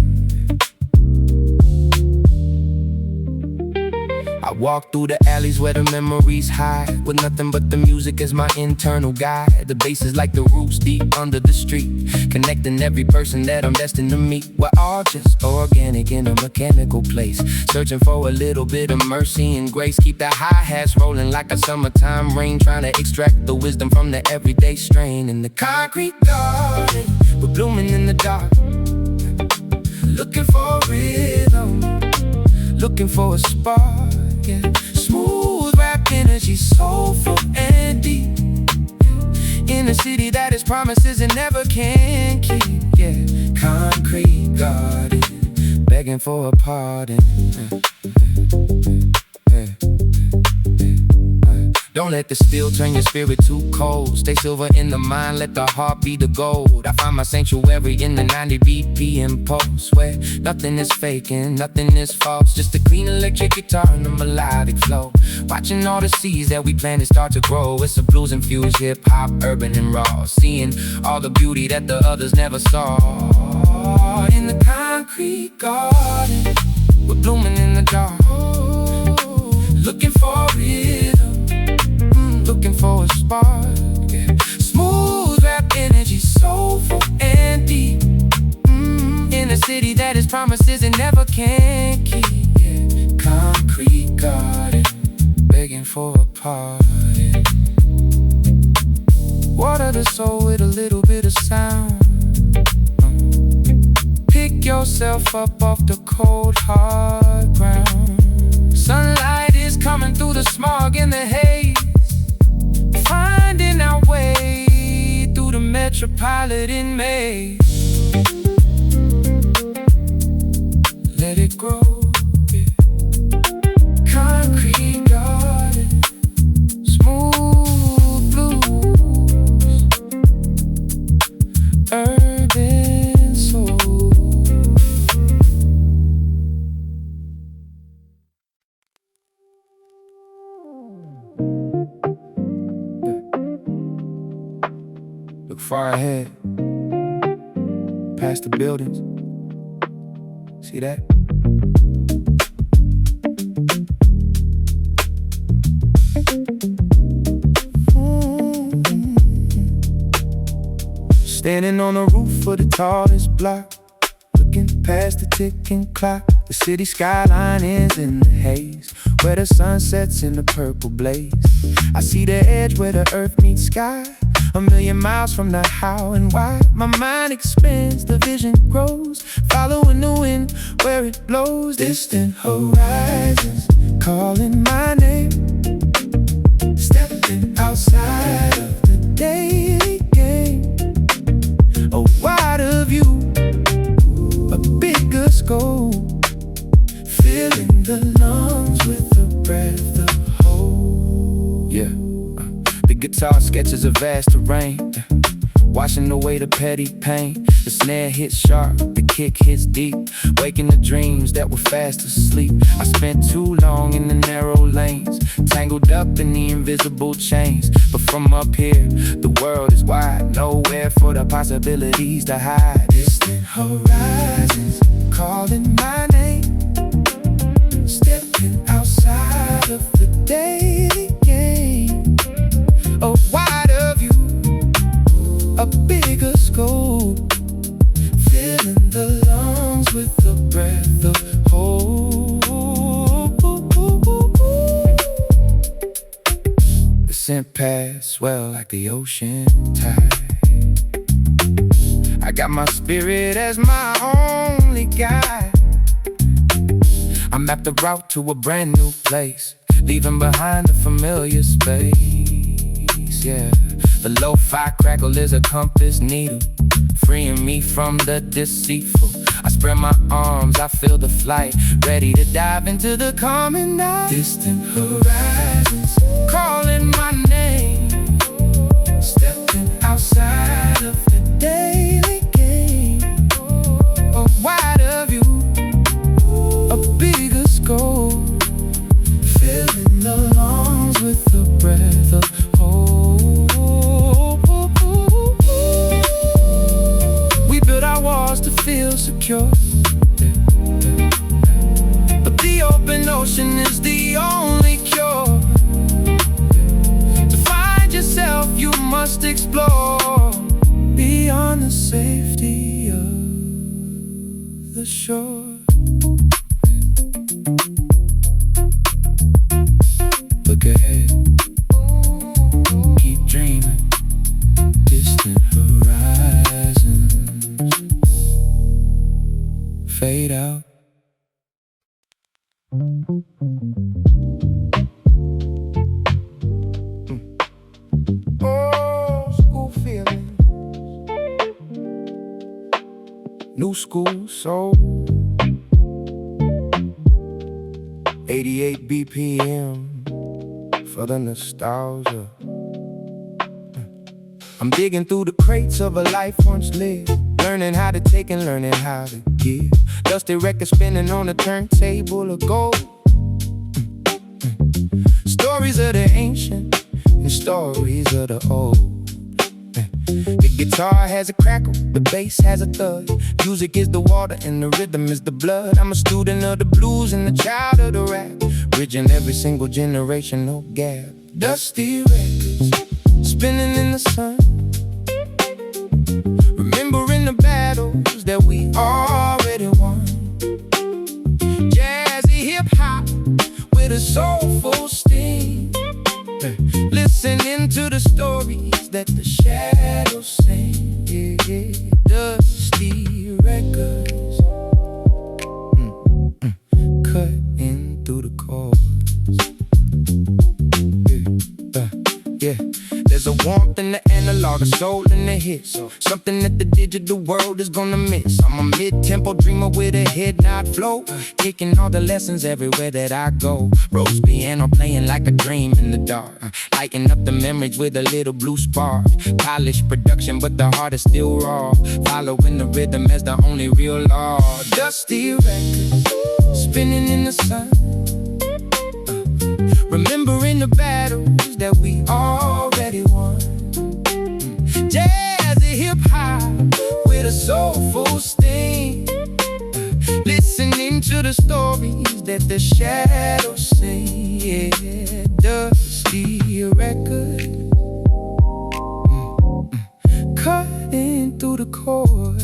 I walk through the alleys where the memories hide, with nothing but the music as my internal guide. The bass is like the roots deep under the street, connecting every person that I'm destined to meet. We're all just organic in a mechanical place, searching for a little bit of mercy and grace. Keep the hi-hats rolling like a summertime rain, trying to extract the wisdom from the everyday strain. In the concrete garden, we're blooming in the dark, looking for a rhythm, looking for a spark. Smooth rap energy, soulful and deep, in a city that is promises and never can keep. Concrete garden, begging for a pardon. Don't let the steel turn your spirit too cold. Stay silver in the mind, let the heart be the gold. I find my sanctuary in the 90 BPM pulse, where nothing is faking, nothing is false, just a clean electric guitar and a melodic flow. Watching all the seeds that we planted start to grow. It's a blues-infused hip-hop, urban and raw, seeing all the beauty that the others never saw. In the concrete garden, we're blooming in the dark, looking for a rhythm, looking for a spark. Smooth rap energy, soulful and deep, in a city that is promises and never can keep. Concrete garden, begging for a pardon. Water the soul with a little bit of sound. Pick yourself up off the cold hard ground. Sunlight is coming through the smog and the haze, finding our way through the metropolitan maze. Let it grow, concrete garden, smooth blues, urban soul. Look far ahead, past the buildings. See that? Standing on the roof of the tallest block, looking past the ticking clock. The city skyline is in the haze, where the sun sets in the purple blaze. I see the edge where the earth meets sky, a million miles from the how and why. My mind expands, the vision grows, following the wind where it blows. Distant horizons calling my name, stepping outside of the daily game. A wider view, a bigger scope, filling the lungs with the breath of hope. The guitar sketches a vast terrain, washing away the petty pain. The snare hits sharp, the kick hits deep, waking the dreams that were fast asleep. I spent too long in the narrow lanes, tangled up in the invisible chains. But from up here, the world is wide, nowhere for the possibilities to hide. Distant horizons calling my name, stepping outside of the daily game. A wider view, a bigger scope, filling the lungs with the breath of hope. The scent pass well like the ocean tide. I got my spirit as my only guide. I mapped the route to a brand new place, leaving behind a familiar space. The lo-fi crackle is a compass needle, freeing me from the deceitful.
I spread my arms, I feel the flight, ready to dive into the calming night. Distant horizons calling my name, stepping outside of the daily game. A wider view, a bigger scope, filling the lungs with the breath of hope. We build our walls to feel secure, but the open ocean is the only cure. To find yourself, you must explore beyond the safety of the shore. Look ahead, keep dreaming, distant horizons fade out. Old school feeling, new school soul. 88 BPM for the nostalgia. I'm digging through the crates of a life once lived, learning how to take and learning how to give. Dusty record spinning on a turntable of gold. Stories of the ancient and stories of the old. The guitar has a crackle, the bass has a thud. Music is the water and the rhythm is the blood. I'm a student of the blues and a child of the rap, bridging every single generational gap. Dusty records spinning in the sun, remembering the battles that we already won. Jazzy hip-hop with a soulful sting, listening to the stories that the shadows sing. Yeah, dusty records, cutting through the chords. Yeah, there's a warmth in the analog, a soul in the hits, something that the digital world is gonna miss. I'm a mid-tempo dreamer with a head nod flow, taking all the lessons everywhere that I go. Rose piano playing like a dream in the dark, lighting up the memories with a little blue spark. Polished production, but the heart is still raw, following the rhythm as the only real law. Dusty records spinning in the sun, remembering the battles that we already won. Jazzy hip-hop with a soulful sting, listening to the stories that the shadows sing. Yeah, dusty record, cutting through the chords.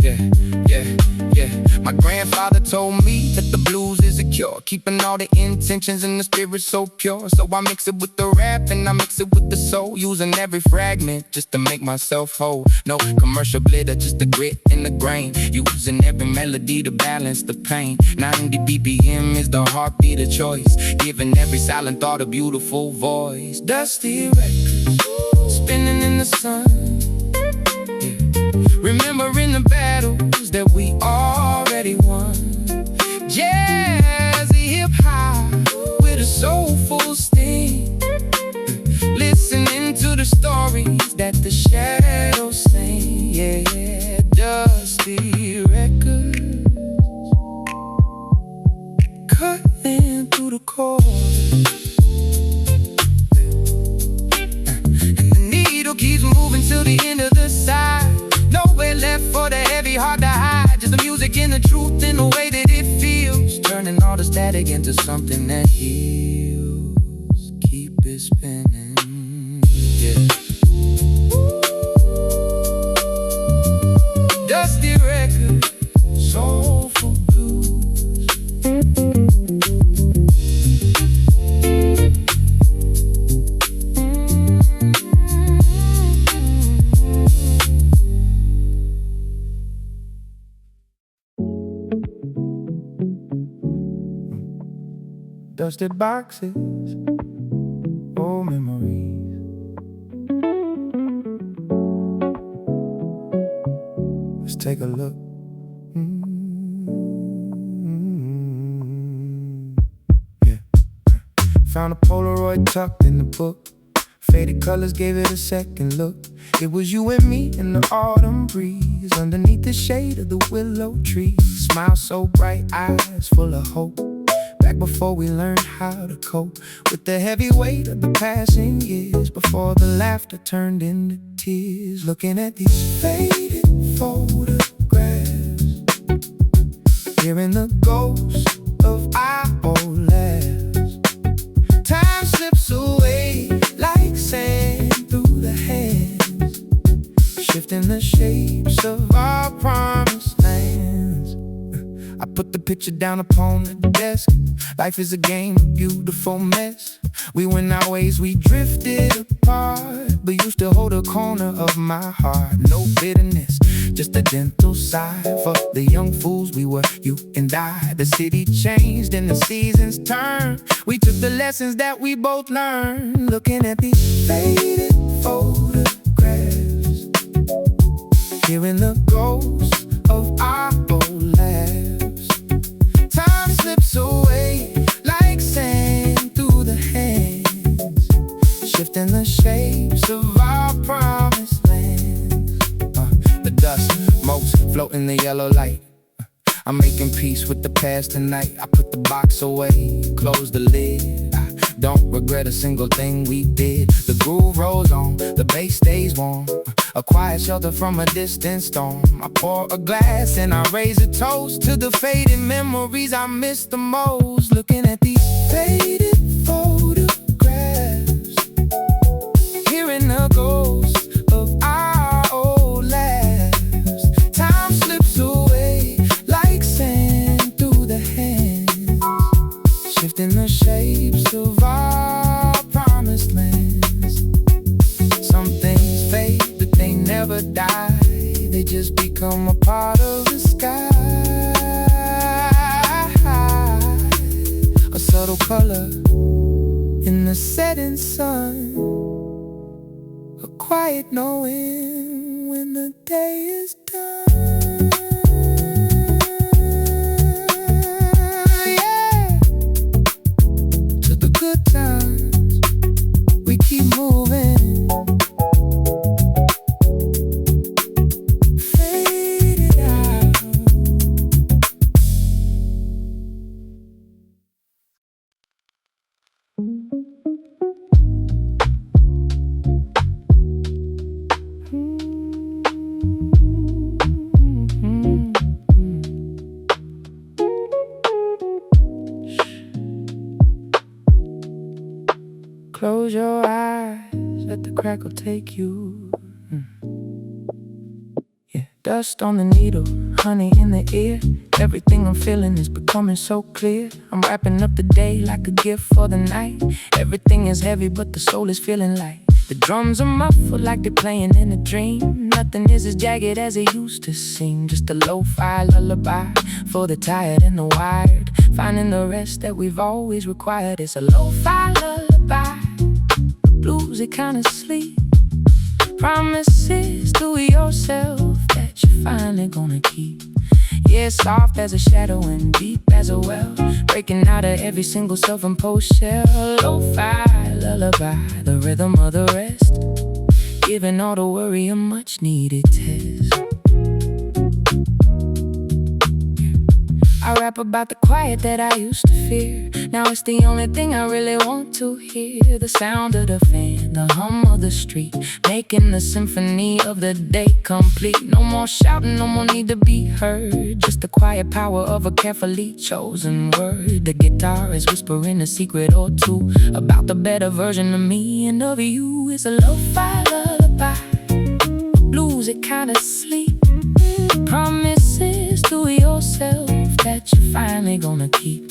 Yeah, yeah, yeah. My grandfather told me that the blues is a cure, keeping all the intentions and the spirit so pure. So I mix it with the rap and I mix it with the soul, using every fragment just to make myself whole. No commercial glitter, just the grit and the grain, using every melody to balance the pain. 90 BPM is the heartbeat of choice, giving every silent thought a beautiful voice. Dusty records spinning in the sun, remembering the battles that we already won. Jazzy hip-hop with a soulful sting, listening to the stories that the shadows sing. Yeah, dusty records, cutting through the chords. And the needle keeps moving till the end of the side. Nowhere left for the heavy heart to hide, just the music and the truth in the way that it feels, turning all the static into something that heals. Keep it spinning, yeah. Dusty record, soulful blues. Dusted boxes, old memories. It's
take a look. Yeah. Found a Polaroid tucked in the book. Faded colors gave it a second look. It was you and me in the autumn breeze, underneath the shade of the willow tree. Smile so bright, eyes full of hope. Back before we learned how to cope with the heavy weight of the passing years, before the laughter turned into tears. Looking at these faded photographs, hearing the ghost of our old laughs. Time slips away like sand through the hands, shifting the shapes of our promised lands. I put the picture down upon the desk. Life is a game, a beautiful mess. We went our ways, we drifted apart, but you still hold a corner of my heart. No bitterness, just a gentle sigh for the young fools we were, you and I. The city changed and the seasons turned. We took the lessons that we both learned. Looking at these faded photographs, hearing the ghosts of our old laughs. Time slips away like sand through the hands, shifting the shapes of our promised lands. The dust motes float in the yellow light. I'm making peace with the past tonight. I put the box away, close the lid. I don't regret a single thing we did. The groove rolls on, the bass stays warm. A quiet shelter from a distant storm. I pour a glass and I raise a toast to the faded memories I miss the most. Looking at these faded photographs, hearing the ghosts of our old laughs. Time slips away like sand through the hands, shifting the shapes of our promised lands. Some things fade, but they never die. They just become a part of the sky. A subtle color in the setting sun, a quiet knowing when the day is done. Yeah. To the good times, we keep moving. Faded out. Close your eyes, let the crackle take you. Yeah, dust on the needle, honey in the ear. Everything I'm feeling is becoming so clear. I'm wrapping up the day like a gift for the night. Everything is heavy, but the soul is feeling light. The drums are muffled like they're playing in a dream. Nothing is as jagged as it used to seem. Just a lo-fi lullaby for the tired and the wired, finding the rest that we've always required. It's a lo-fi lullaby, bluesy kind of sleep. Promises to yourself that you're finally gonna keep. Yeah, soft as a shadow and deep as a well, breaking out of every single self-imposed shell. Lo-fi lullaby, the rhythm of the rest, giving all the worry a much-needed test. I rap about the quiet that I used to fear. Now it's the only thing I really want to hear. The sound of the fan, the hum of the street, making the symphony of the day complete. No more shouting, no more need to be heard. Just the quiet power of a carefully chosen word. The guitar is whispering a secret or two about the better version of me and of you. It's a lo-fi lullaby, bluesy kind of sleep. Promises to yourself that you're finally gonna keep.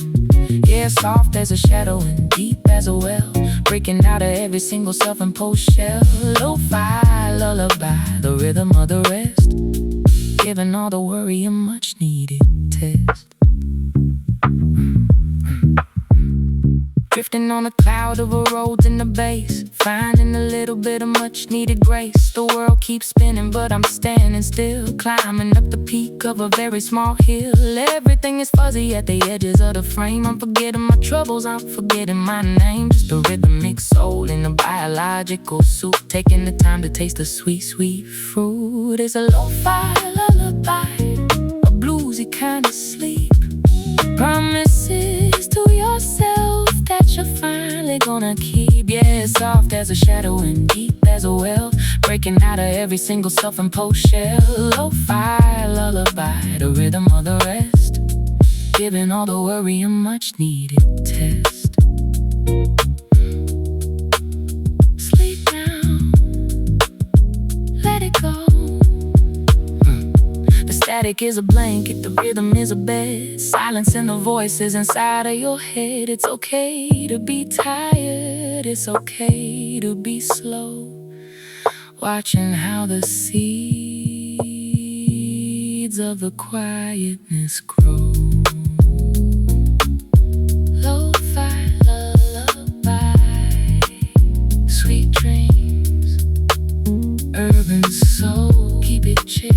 Yeah, soft as a shadow and deep as a well, breaking out of every single self-imposed shell. Lo-fi lullaby, the rhythm of the rest, giving all the worry a much-needed test.
drifting on a cloud of a road in the bass, finding a little bit of much needed grace. The world keeps spinning but I'm standing still, climbing up the peak of a very small hill. Everything is fuzzy at the edges of the frame. I'm forgetting my troubles, I'm forgetting my name. Just a rhythmic soul in a biological soup, taking the time to taste the sweet, sweet fruit. It's a lo-fi lullaby, a bluesy kind of sleep. Promises to yourself that you're finally gonna keep. Yeah, it's soft as a shadow and deep as a well, breaking out of every single self-imposed shell. Lo-fi lullaby, the rhythm of the rest, giving all the worry a much needed test. Sleep now, let it go. The static is a blanket, the rhythm is a bed, silencing the voices inside of your head. It's okay to be tired, it's okay to be slow, watching how the seeds of the quietness grow. Lo-fi lullaby, sweet dreams, urban soul, keep it chill.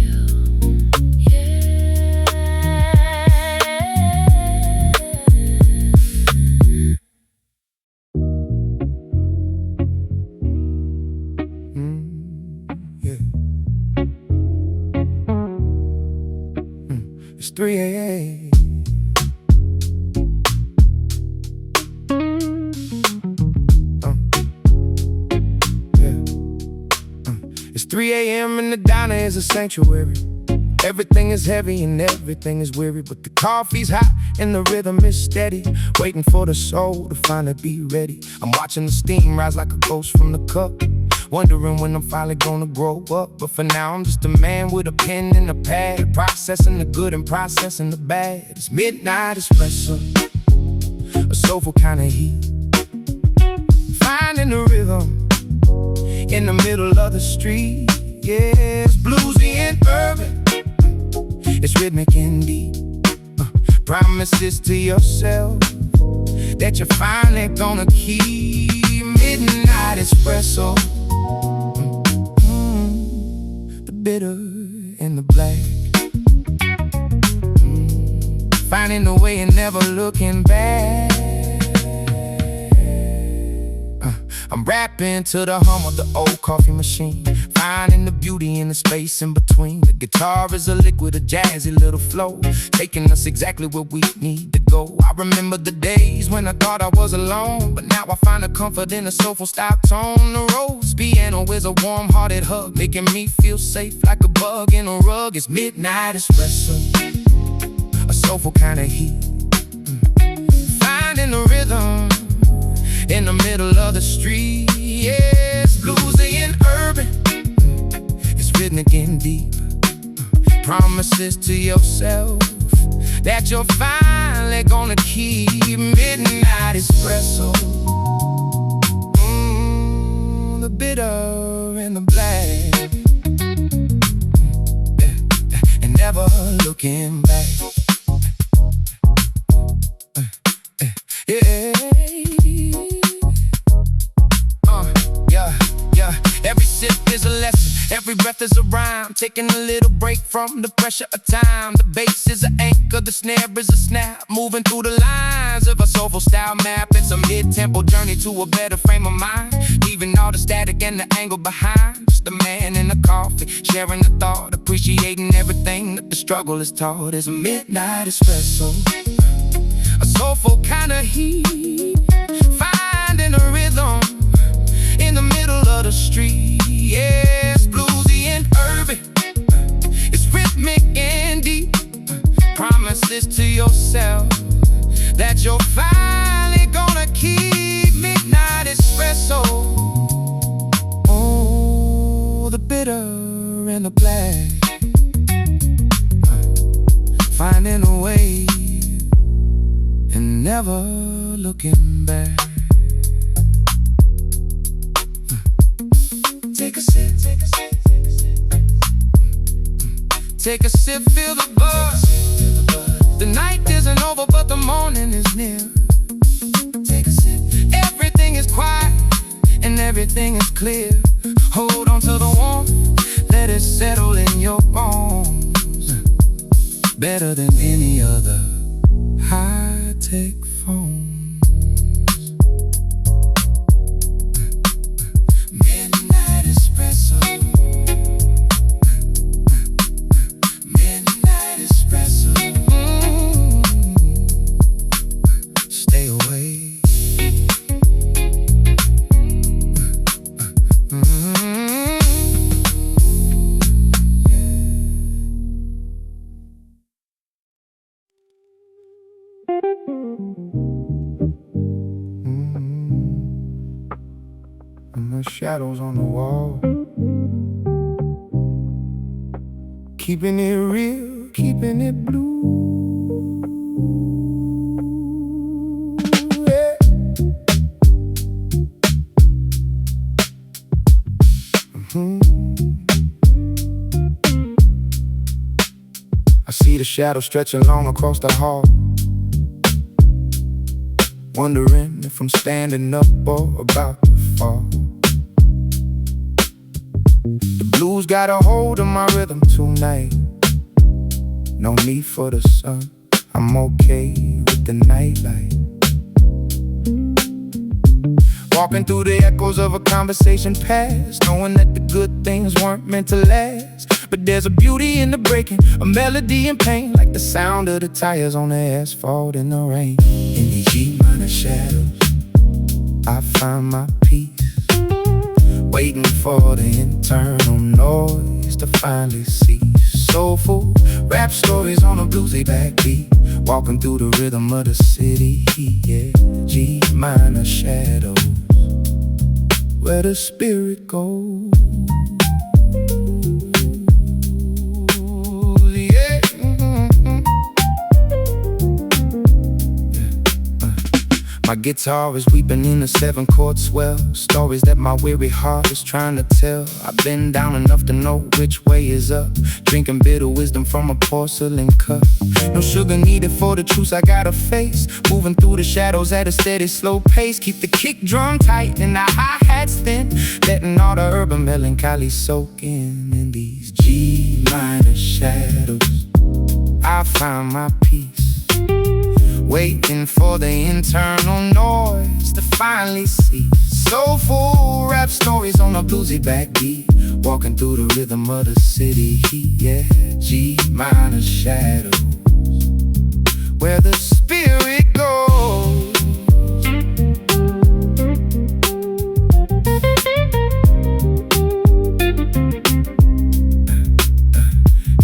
It's 3 a.m. It's 3 a.m. and the diner is a sanctuary. Everything is heavy and everything is weary, but the coffee's hot and the rhythm is steady, waiting for the soul to finally be ready. I'm watching the steam rise like a ghost from the cup, wondering when I'm finally gonna grow up. But for now I'm just a man with a pen and a pad, processing the good and processing the bad. It's midnight espresso, a soulful kind of heat, finding the rhythm in the middle of the street. Yeah, it's bluesy and urban, it's rhythmic and deep. Promises to yourself that you're finally gonna keep. Midnight espresso, the bitter and the black, finding a way and never looking back. I'm rapping to the hum of the old coffee machine, finding the beauty in the space in between. The guitar is a liquid, a jazzy little flow, taking us exactly where we need to go. I remember the days when I thought I was alone, but now I find a comfort in a soulful style tone. The rose piano is a warm-hearted hug, making me feel safe like a bug in a rug. It's midnight espresso, a soulful kind of heat, finding the rhythm in the middle of the street. Yeah, it's bluesy and urban, it's rhythmic and deep. Promises to yourself that you're finally gonna keep. Midnight espresso, the bitter and the black, and never looking back. Yeah. Every sip is a lesson, every breath is a rhyme, taking a little break from the pressure of time. The bass is an anchor, the snare is a snap, moving through the lines of a soulful style map. It's a mid-tempo journey to a better frame of mind, leaving all the static and the angle behind. Just a man in a coffee, sharing a thought, appreciating everything that the struggle has taught. It's a midnight espresso, a soulful kind of heat, finding a rhythm in the middle of the street. Yeah, it's bluesy and urban, it's rhythmic and deep. Promises to yourself that you're finally gonna keep. Midnight espresso, oh, the bitter and the black, finding a way and never looking back. Take a sip, take a sip, take a sip. Take a sip, feel the buzz. The night isn't over, but the morning is near. Take a sip. quiet and everything is clear. Hold on to the warmth, let it settle in your bones. Better than any other high-tech phone. Midnight espresso. Midnight espresso. Stay away. And the shadows on the wall, keeping it real, keeping it blue. Yeah. I see the shadow stretching long across the hall, wondering if I'm standing up or about to fall. The blues got a hold of my rhythm tonight. No need for the sun, I'm okay with the nightlight. Walking through the echoes of a conversation past, knowing that the good things weren't meant to last. But there's a beauty in the breaking, a melody in pain, like the sound of the tires on the asphalt in the rain. In these G-minor shadows, I find my peace, waiting for the internal noise to finally cease. Soulful rap stories on a bluesy backbeat, walking through the rhythm of the city. Yeah, G-minor shadows, where the spirit goes. My guitar is weeping in a 7-chord swell, stories that my weary heart is trying to tell. I've been down enough to know which way is up, drinking bitter wisdom from a porcelain cup. No sugar needed for the truths I gotta face, moving through the shadows at a steady slow pace. Keep the kick drum tight and the hi-hats thin, letting all the urban melancholy soak in these G-minor shadows. I find my peace, waiting for the internal noise to finally cease. Soulful rap stories on a bluesy backbeat, walking through the rhythm of the city. Yeah, G-minor shadows, where the spirit goes.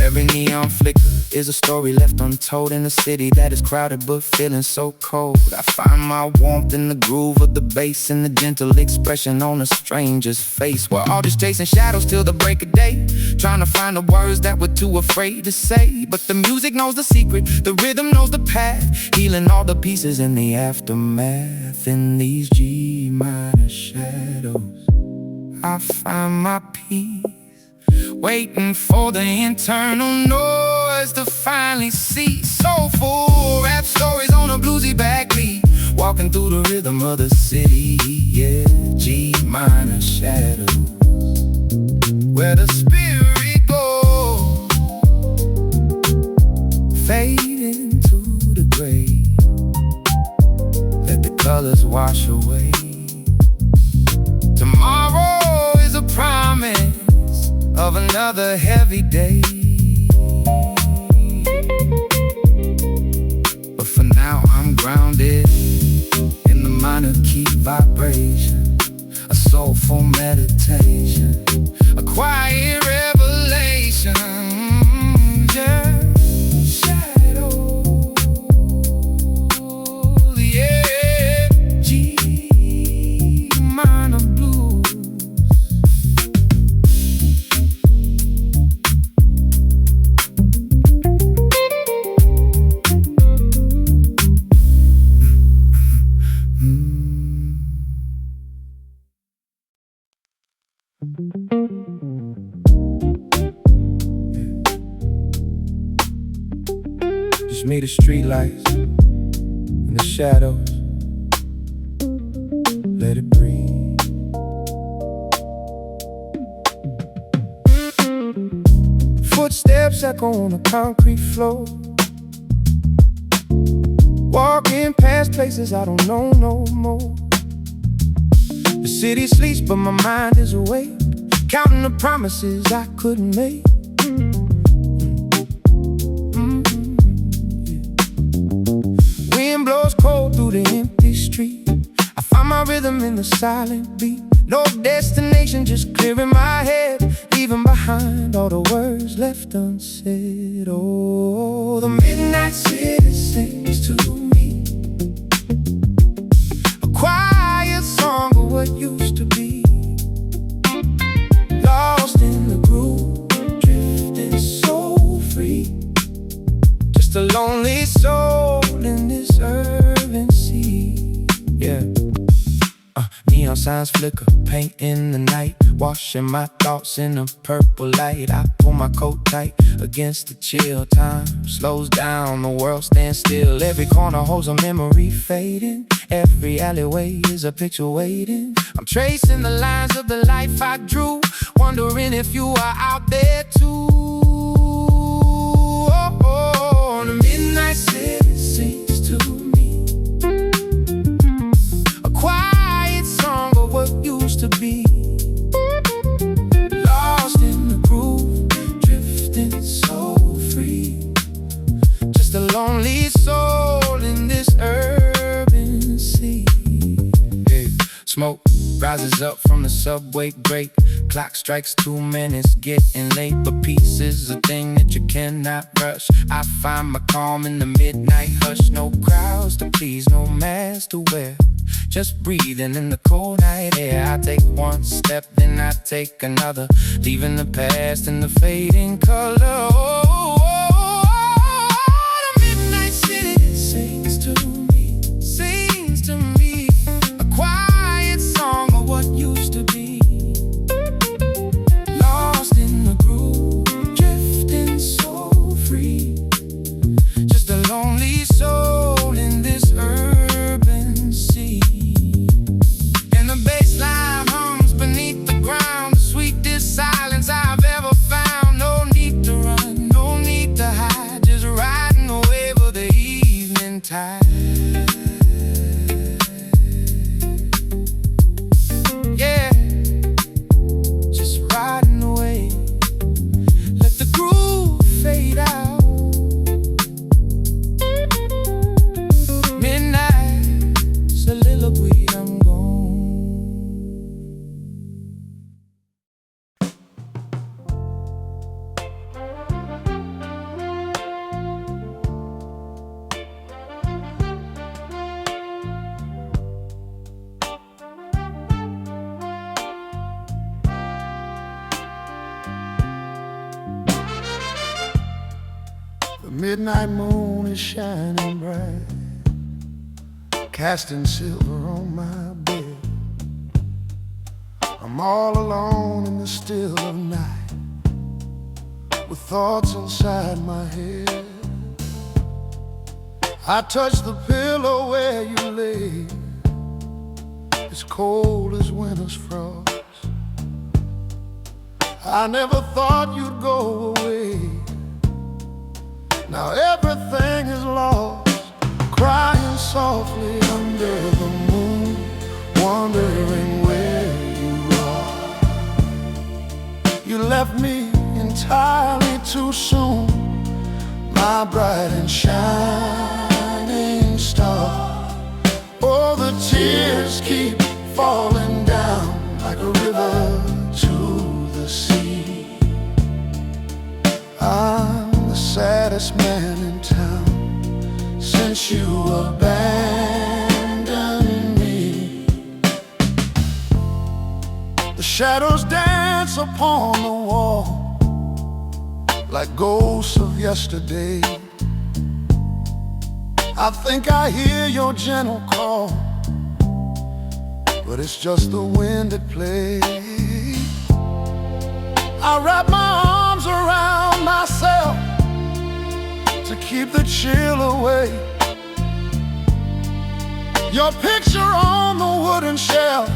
Every neon flicker is a story left untold in a city that is crowded but feeling so cold. I find my warmth in the groove of the bass and the gentle expression on a stranger's face. We're all just chasing shadows till the break of day, trying to find the words that we're too afraid to say. But the music knows the secret, the rhythm knows the path, healing all the pieces in the aftermath. In these G-minor shadows, I find my peace, waiting for the internal noise to finally cease. Soulful rap stories on a bluesy backbeat, walking through the rhythm of the city. Yeah, G-minor shadows, where the spirit goes. Fade into the gray, let the colors wash away. Tomorrow is a promise of another heavy day, but for now I'm grounded in the minor key vibration, a soulful meditation, a quiet revelation. Yeah, shadow, yeah, G minor blues. Just me, the streetlights, and the shadows, let it breathe. Footsteps echo on the concrete floor, walking past places I don't know no more. The city sleeps but my mind is awake, counting the promises I couldn't make. Wind blows cold through the empty street, I find my rhythm in the silent beat. No destination, just clearing my head, leaving behind all the words left unsaid. Oh, the midnight city sings to me, a quiet song of what used to be. Lost in the groove, drifting so free, just a lonely soul in this urban sea. Yeah. Neon signs flicker, paint in the night, washing my thoughts in a purple light. I pull my coat tight against the chill. Time slows down, the world stands still. Every corner holds a memory fading, every alleyway is a picture waiting. I'm tracing the lines of the life I drew, wondering if you are out there too. Oh, oh, the midnight city sings to me, a quiet song of what used to be. Lost in the groove, drifting so free, just a lonely soul in this urban sea. Hey, smoke rises up from the subway grate, clock strikes 2 minutes, getting late. But peace is a thing that you cannot rush. I find my calm in the midnight hush. No crowds to please, no mask to wear, just breathing in the cold night air. I take one step, then I take another, leaving the past in the fading color. Oh, oh, oh, oh, the midnight city sings to me, sings to me, a quiet song of what used to be. Lost in the groove, drifting so free, just a lonely soul in this urban sea. And the bass line hums beneath the ground, the sweetest silence I've ever found. No need to run, no need to hide, just riding the wave of the evening tide. Yeah, just riding the wave, let the groove fade out. Midnight soliloquy, I'm gone. The midnight moon is shining bright, casting silver on my bed. I'm all alone in the still of night, with thoughts inside my head. I touch the pillow where you lay, it's cold as winter's frost. I never thought you'd go away, now everything is lost. Crying softly under the moon, wondering where you are. You left me entirely too soon, my bright and shining star. Oh, the tears keep falling down like a river to the sea. I'm the saddest man in town since you abandoned me. The shadows dance upon the wall like ghosts of yesterday. I think I hear your gentle call, but it's just the wind at play. I wrap my arms around myself to keep the chill away. Your picture on the wooden shelf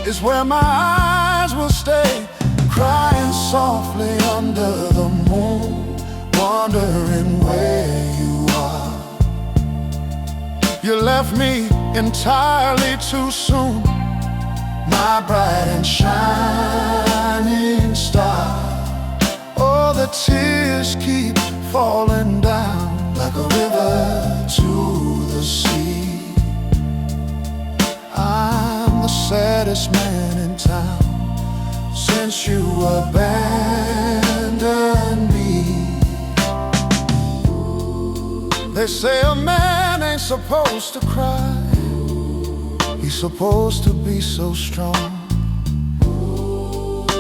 is where my eyes will stay, crying softly under the moon, wondering where you are. You left me entirely too soon, my bright and shining star. Oh, the tears keep falling down like a river to the sea. I'm the saddest man in town since you abandoned me. They say a man ain't supposed to cry, he's supposed to be so strong.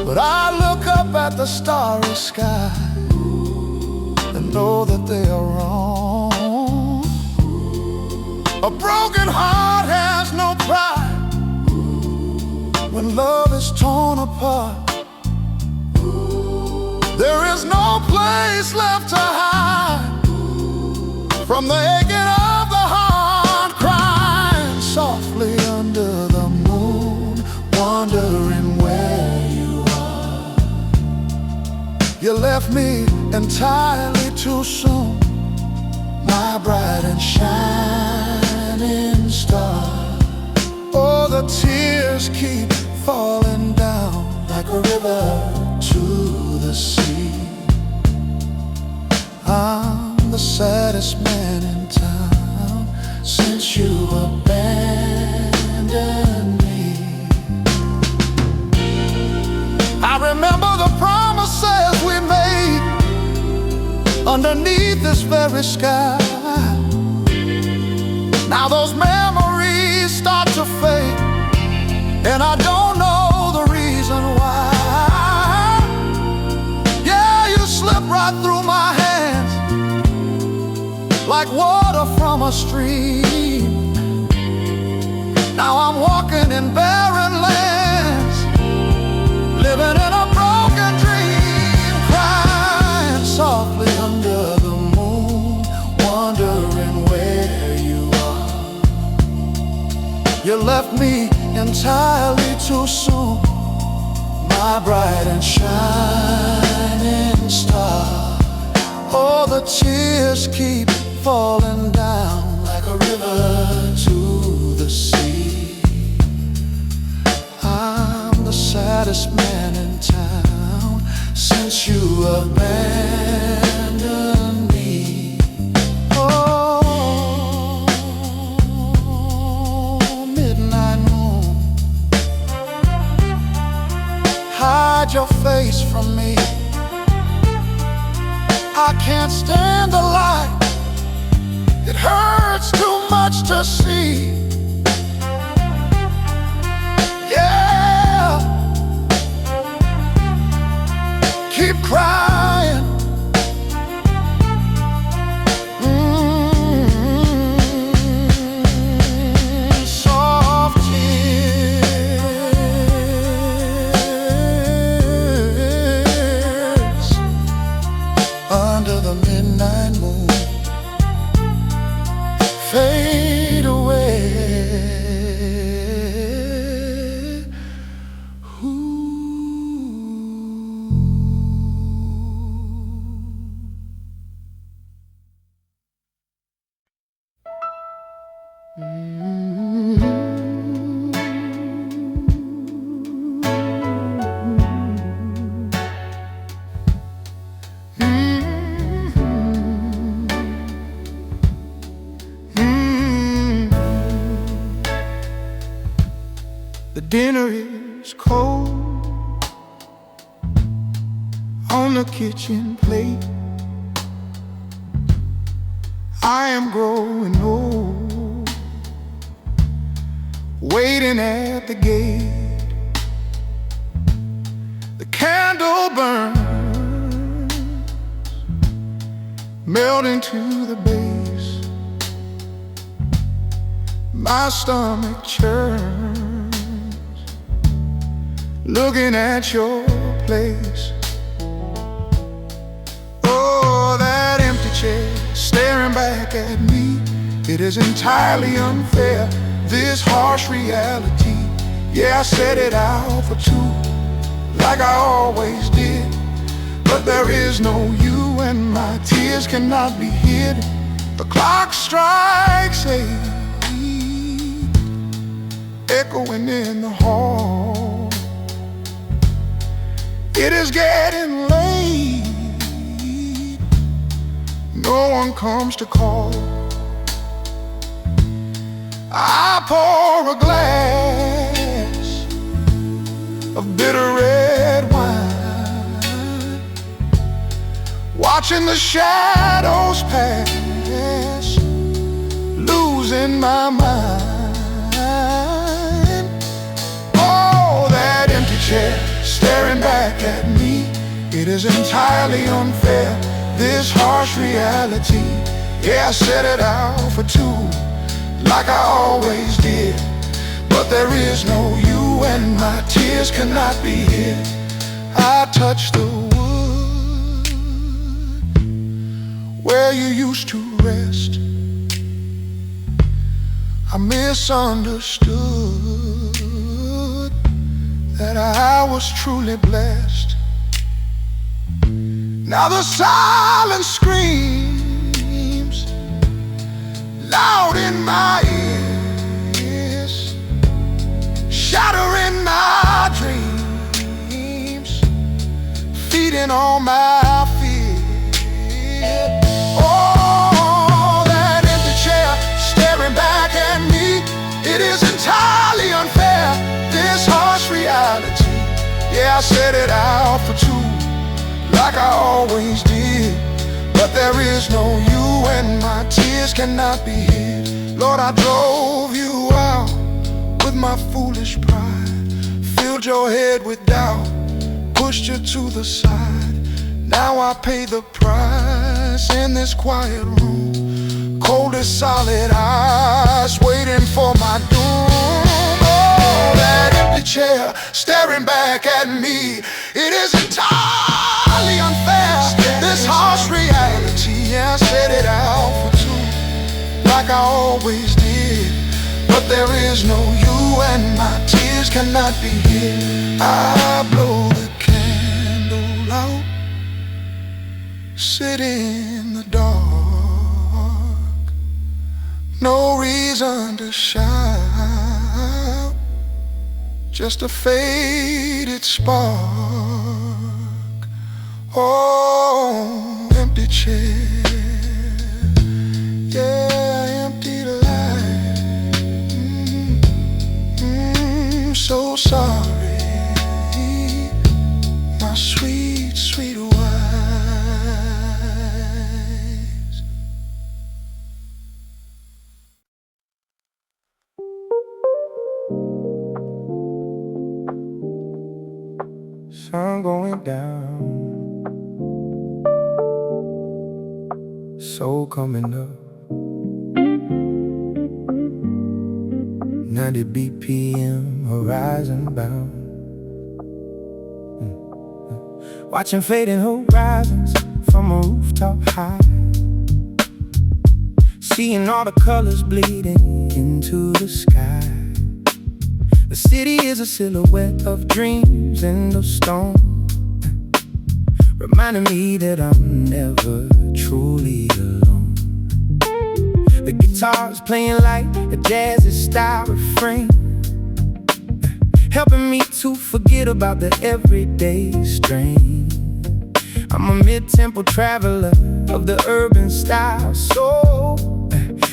But I look up at the starry sky and know that they are wrong. A broken heart has no pride when love is torn apart. There is no place left to hide from the aching of the heart, crying softly under the moon, wondering where you are. You left me entirely too soon, my bright and shining star. Oh, the tears keep falling down like a river to the sea. I'm the saddest man in town since you abandoned me. I remember the promises we made underneath this very sky. Now those memories start to fade, and I don't know the reason why. Yeah, you slipped right through my hands like water from a stream. Now I'm walking in barren lands, living in a broken dream, crying softly under the moon, wondering where you are. You left me entirely too soon, my bright and shining star. Oh, the tears keep falling down like a river to the sea. I'm the saddest man in town since you abandoned me. Oh, midnight moon, hide your face from me. I can't stand the light, it hurts too much to see. Yeah, keep crying. Soft tears under the midnight moon fade away. The dinner is cold on the kitchen plate. I am growing old, waiting at the gate. The candle burns, melting to the base. My stomach churns, looking at your place. Oh, that empty chair staring back at me, It is entirely unfair, this harsh reality. Yeah, I set it out for two, like I always did. But there is no you, and my tears cannot be hid. The clock strikes 8, echoing in the hall. It is getting late, no one comes to call. I pour a glass of bitter red wine, watching the shadows pass, losing my mind. Oh, that empty chair staring back at me. It is entirely unfair, this harsh reality. Yeah, I set it out for two, like I always did. But there is no you, and my tears cannot be hid. I touch the wood where you used to rest. I misunderstood that I was truly blessed. Now the silence screams loud in my ears, shattering my dreams, feeding on my fear. Oh, that empty chair staring back at me. It is entirely unfair, this harsh reality. Yeah, I set it out for two, like I always did. But there is no you, and my tears cannot be hid. Lord, I drove you out with my foolish pride, filled your head with doubt, pushed you to the side. Now I pay the price in this quiet room, cold as solid ice, waiting for my doom. Oh, that empty chair staring back at me. It is entirely unfair, this harsh reality. Yeah, I set it out for two, like I always did. But there is no you, and my tears cannot be hid. I blow the candle out, sit in the dark, no reason to shout, just a faded spark. Oh, empty chair, yeah, empty life. So sorry, my sweet, sweet wives. Sun going down, soul coming up, 90 BPM, horizon bound. Watching fading horizons from a rooftop high, seeing all the colors bleeding into the sky. The city is a silhouette of dreams in the stone, reminding me that I'm never truly alone. The guitar's playing like a jazzy style refrain, helping me to forget about the everyday strain. I'm a mid-tempo traveler of the urban style, so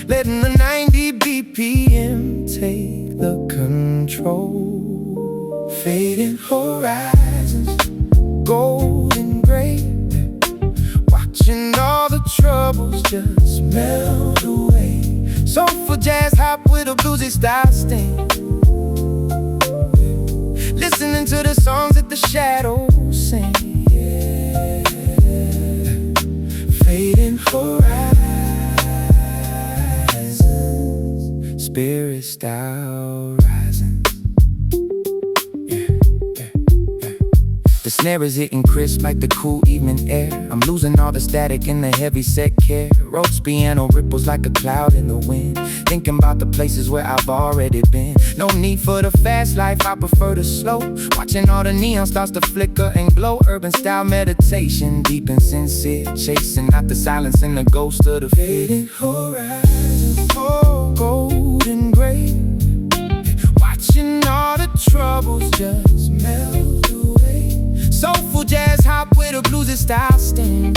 letting the 90 BPM take the control. Fading horizons, golden gray, watching all the troubles just melt away. Soulful jazz hop with a bluesy style sting, listening to the songs that the shadows sing. Fading horizons, spirit style rising.
The snare is hitting crisp like the cool evening air. I'm losing all the static in the heavy set care. Rhodes piano ripples like a cloud in the wind. Thinking about the places where I've already been. No need for the fast life, I prefer the slow. Watching all the neon stars to flicker and glow. Urban style meditation, deep and sincere. Chasing out the silence and the ghost of the fading horizon. Oh, golden gray. Watching all the troubles just melt away. Soulful jazz hop with a bluesy style sting.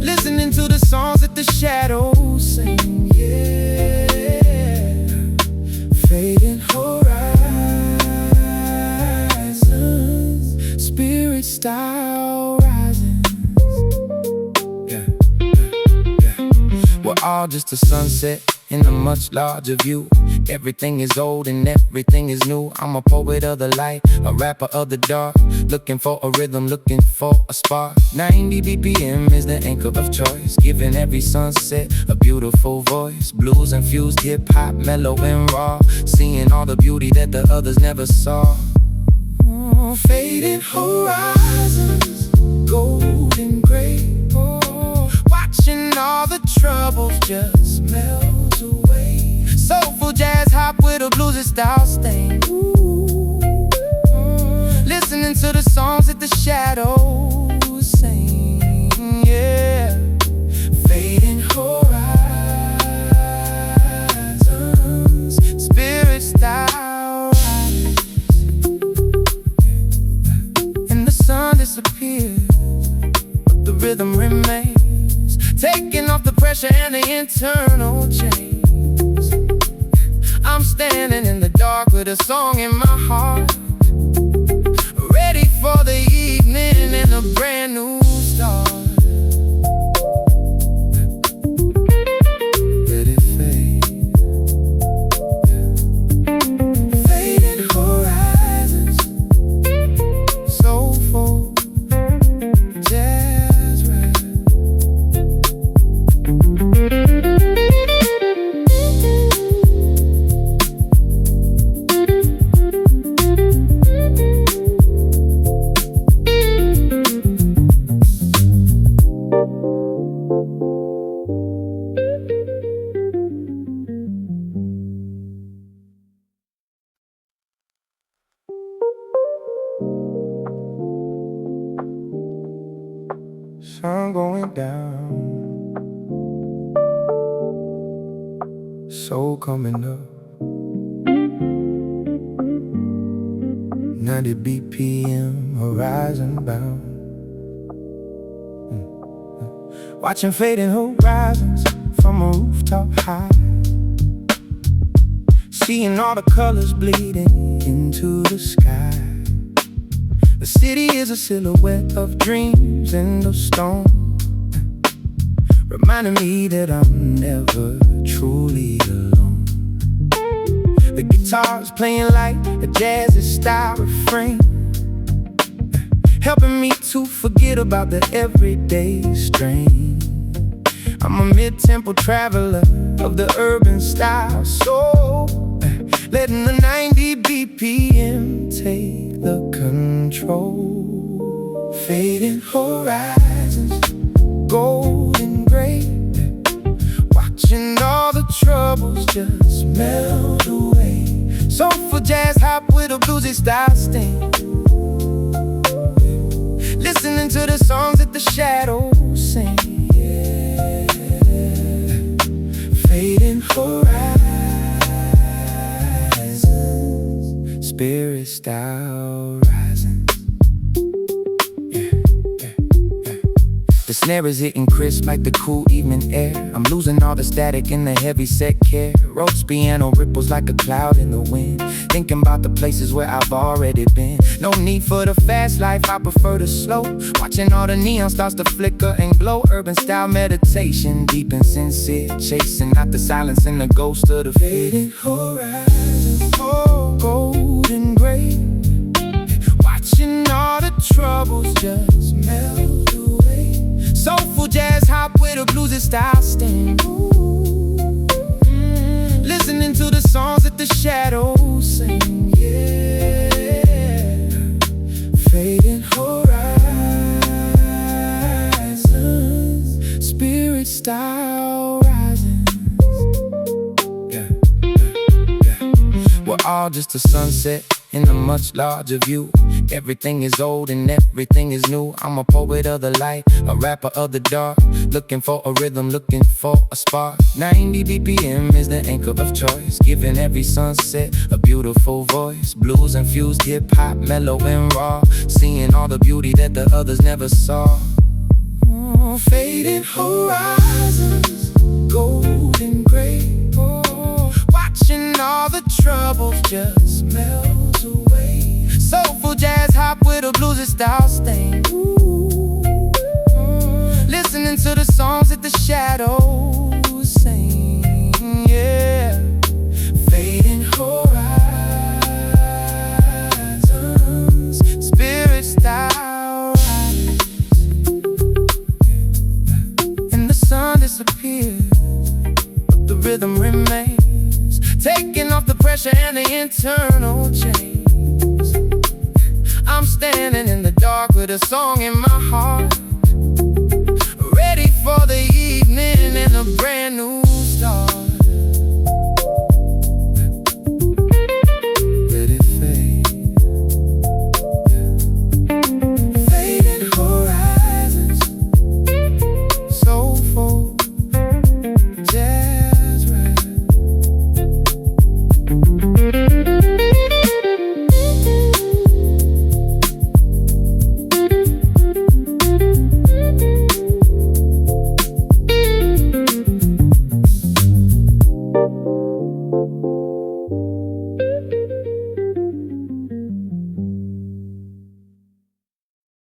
Listening to the songs that the shadows sing. Yeah, fading horizons, spirit style rising. Yeah, yeah. We're all just a sunset in a much larger view. Everything is old and everything is new. I'm a poet of the light, a rapper of the dark. Looking for a rhythm, looking for a spark. 90 BPM is the anchor of choice, giving every sunset a beautiful voice. Blues infused hip-hop, mellow and raw. Seeing all the beauty that the others never saw. Fading horizons, golden gray. Watching all the troubles just melt away. Soulful jazz hop with a bluesy style stain. Listening to the songs that the shadows sing. Yeah, fading horizons, spirit style rise. And the sun disappears, but the rhythm remains, taking off the pressure and the internal change. I'm standing in the dark with a song in my heart, ready for the evening and a brand new start. Let it fade. Fading horizons, soulful jazz rap. Sun going down, soul coming up. 90 BPM, horizon bound. Watching fading horizons from a rooftop high. Seeing all the colors bleeding into the sky. The city is a silhouette of dreams and of stone, reminding me that I'm never truly alone. The guitar's playing like a jazzy style refrain, helping me to forget about the everyday strain. I'm a mid-tempo traveler of the urban style soul, letting the 90 BPM take the control. Fading horizons, golden gray. Watching all the troubles just melt away. Soulful jazz hop with a bluesy style sting. Listening to the songs that the shadows sing. Yeah. Fading horizons, spirit style rising. The snare is hitting crisp like the cool evening air. I'm losing all the static in the heavy set care. Rhodes piano ripples like a cloud in the wind. Thinking about the places where I've already been. No need for the fast life, I prefer the slow. Watching all the neon stars to flicker and glow. Urban style meditation, deep and sincere. Chasing out the silence and the ghost of the fading horizon. Oh, golden gray. Watching all the troubles just melt away. Soulful jazz hop with a bluesy style sting. Listening to the songs that the shadows sing. Yeah, just a sunset in a much larger view. Everything is old and everything is new. I'm a poet of the light, a rapper of the dark, looking for a rhythm, looking for a spark. 90 BPM is the anchor of choice, giving every sunset a beautiful voice. Blues infused hip-hop, mellow and raw, seeing all the beauty that the others never saw. Fading horizons, golden gray, watching all the troubles just melt away. Soulful jazz hop with a bluesy style stain. Listening to the songs that the shadows sing, yeah. Fading horizons, spirit style rise, and the sun disappears, but the rhythm remains, taking off the pressure and the internal change. I'm standing in the dark with a song in my